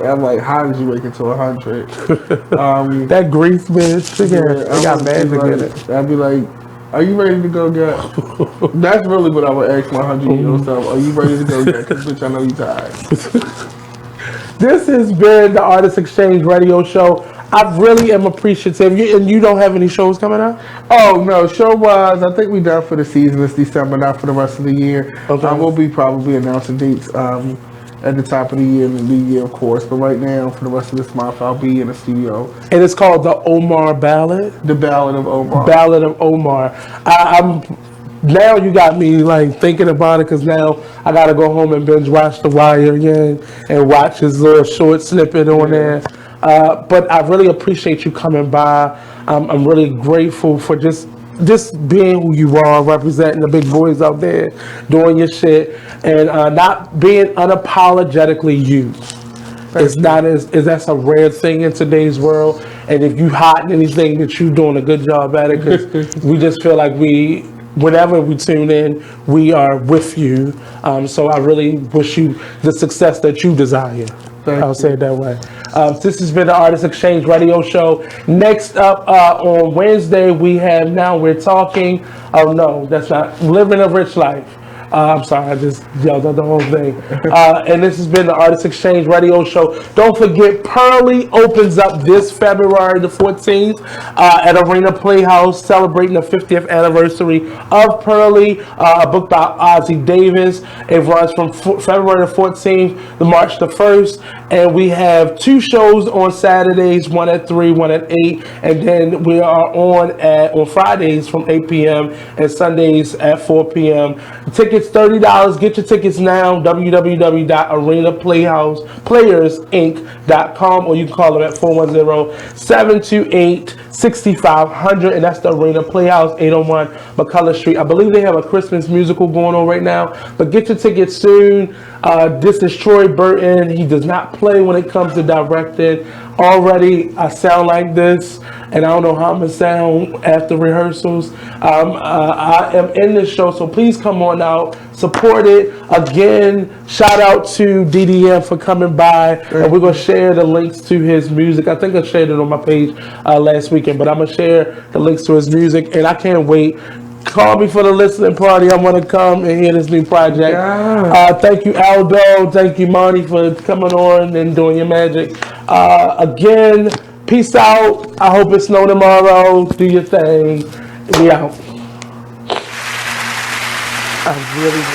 I'm like, how did you make it to 100? That grease, bitch. I got magic in it. I'd be like, are you ready to go get? That's really what I would ask my 100-year-old self. Are you ready to go get? Because, bitch, I know you tired. This has been the Artist Exchange Radio Show. I really am appreciative. And you don't have any shows coming out? Oh, no. Show-wise, I think we're done for the season this December, not for the rest of the year. Okay. We'll be probably announcing dates at the top of the year and the new year, of course. But right now, for the rest of this month, I'll be in the studio. And it's called the Omar Ballad? The Ballad of Omar. Ballad of Omar. Now you got me like thinking about it, because now I got to go home and binge watch The Wire again and watch his little short snippet on there. But I really appreciate you coming by. I'm really grateful for just being who you are, representing the big boys out there, doing your shit, and not being unapologetically you. That's a rare thing in today's world. And if you hot in anything, that you doing a good job at it, because we just feel like whenever we tune in, we are with you. So I really wish you the success that you desire. I'll say it that way. This has been the Artist Exchange Radio Show. Next up on Wednesday, we're talking. Oh no, that's not Living a Rich Life. I'm sorry, I just yelled out the whole thing. And this has been the Artist Exchange Radio Show. Don't forget, Pearly opens up this February the 14th at Arena Playhouse, celebrating the 50th anniversary of Pearly, a book by Ozzie Davis. It runs from February the 14th to March the 1st. And we have 2 shows on Saturdays, one at 3, one at 8. And then we are on Fridays from 8 p.m. and Sundays at 4 p.m. Tickets $30. Get your tickets now. www.arenaplayersinc.com, or you can call them at 410-728-6500, and that's the Arena Playhouse, 801 McCullough Street. I believe they have a Christmas musical going on right now, but get your tickets soon. This is Troy Burton. He does not play when it comes to directing. Already, I sound like this, and I don't know how I'm going to sound after rehearsals. I am in this show, so please come on out, support it. Again, shout out to DDM for coming by, and we're going to share the links to his music. I think I shared it on my page last weekend, but I'm going to share the links to his music, and I can't wait. Call me for the listening party. I want to come and hear this new project. Yeah. Thank you, Aldo. Thank you, Marty, for coming on and doing your magic. Again, peace out. I hope it snow tomorrow. Do your thing. We out. I really do.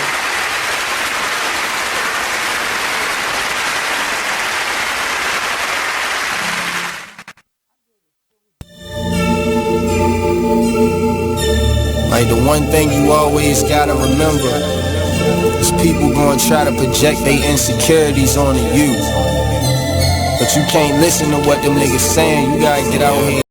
Like, the one thing you always gotta remember is people gonna try to project their insecurities onto you. But you can't listen to what them niggas saying. You gotta get out here.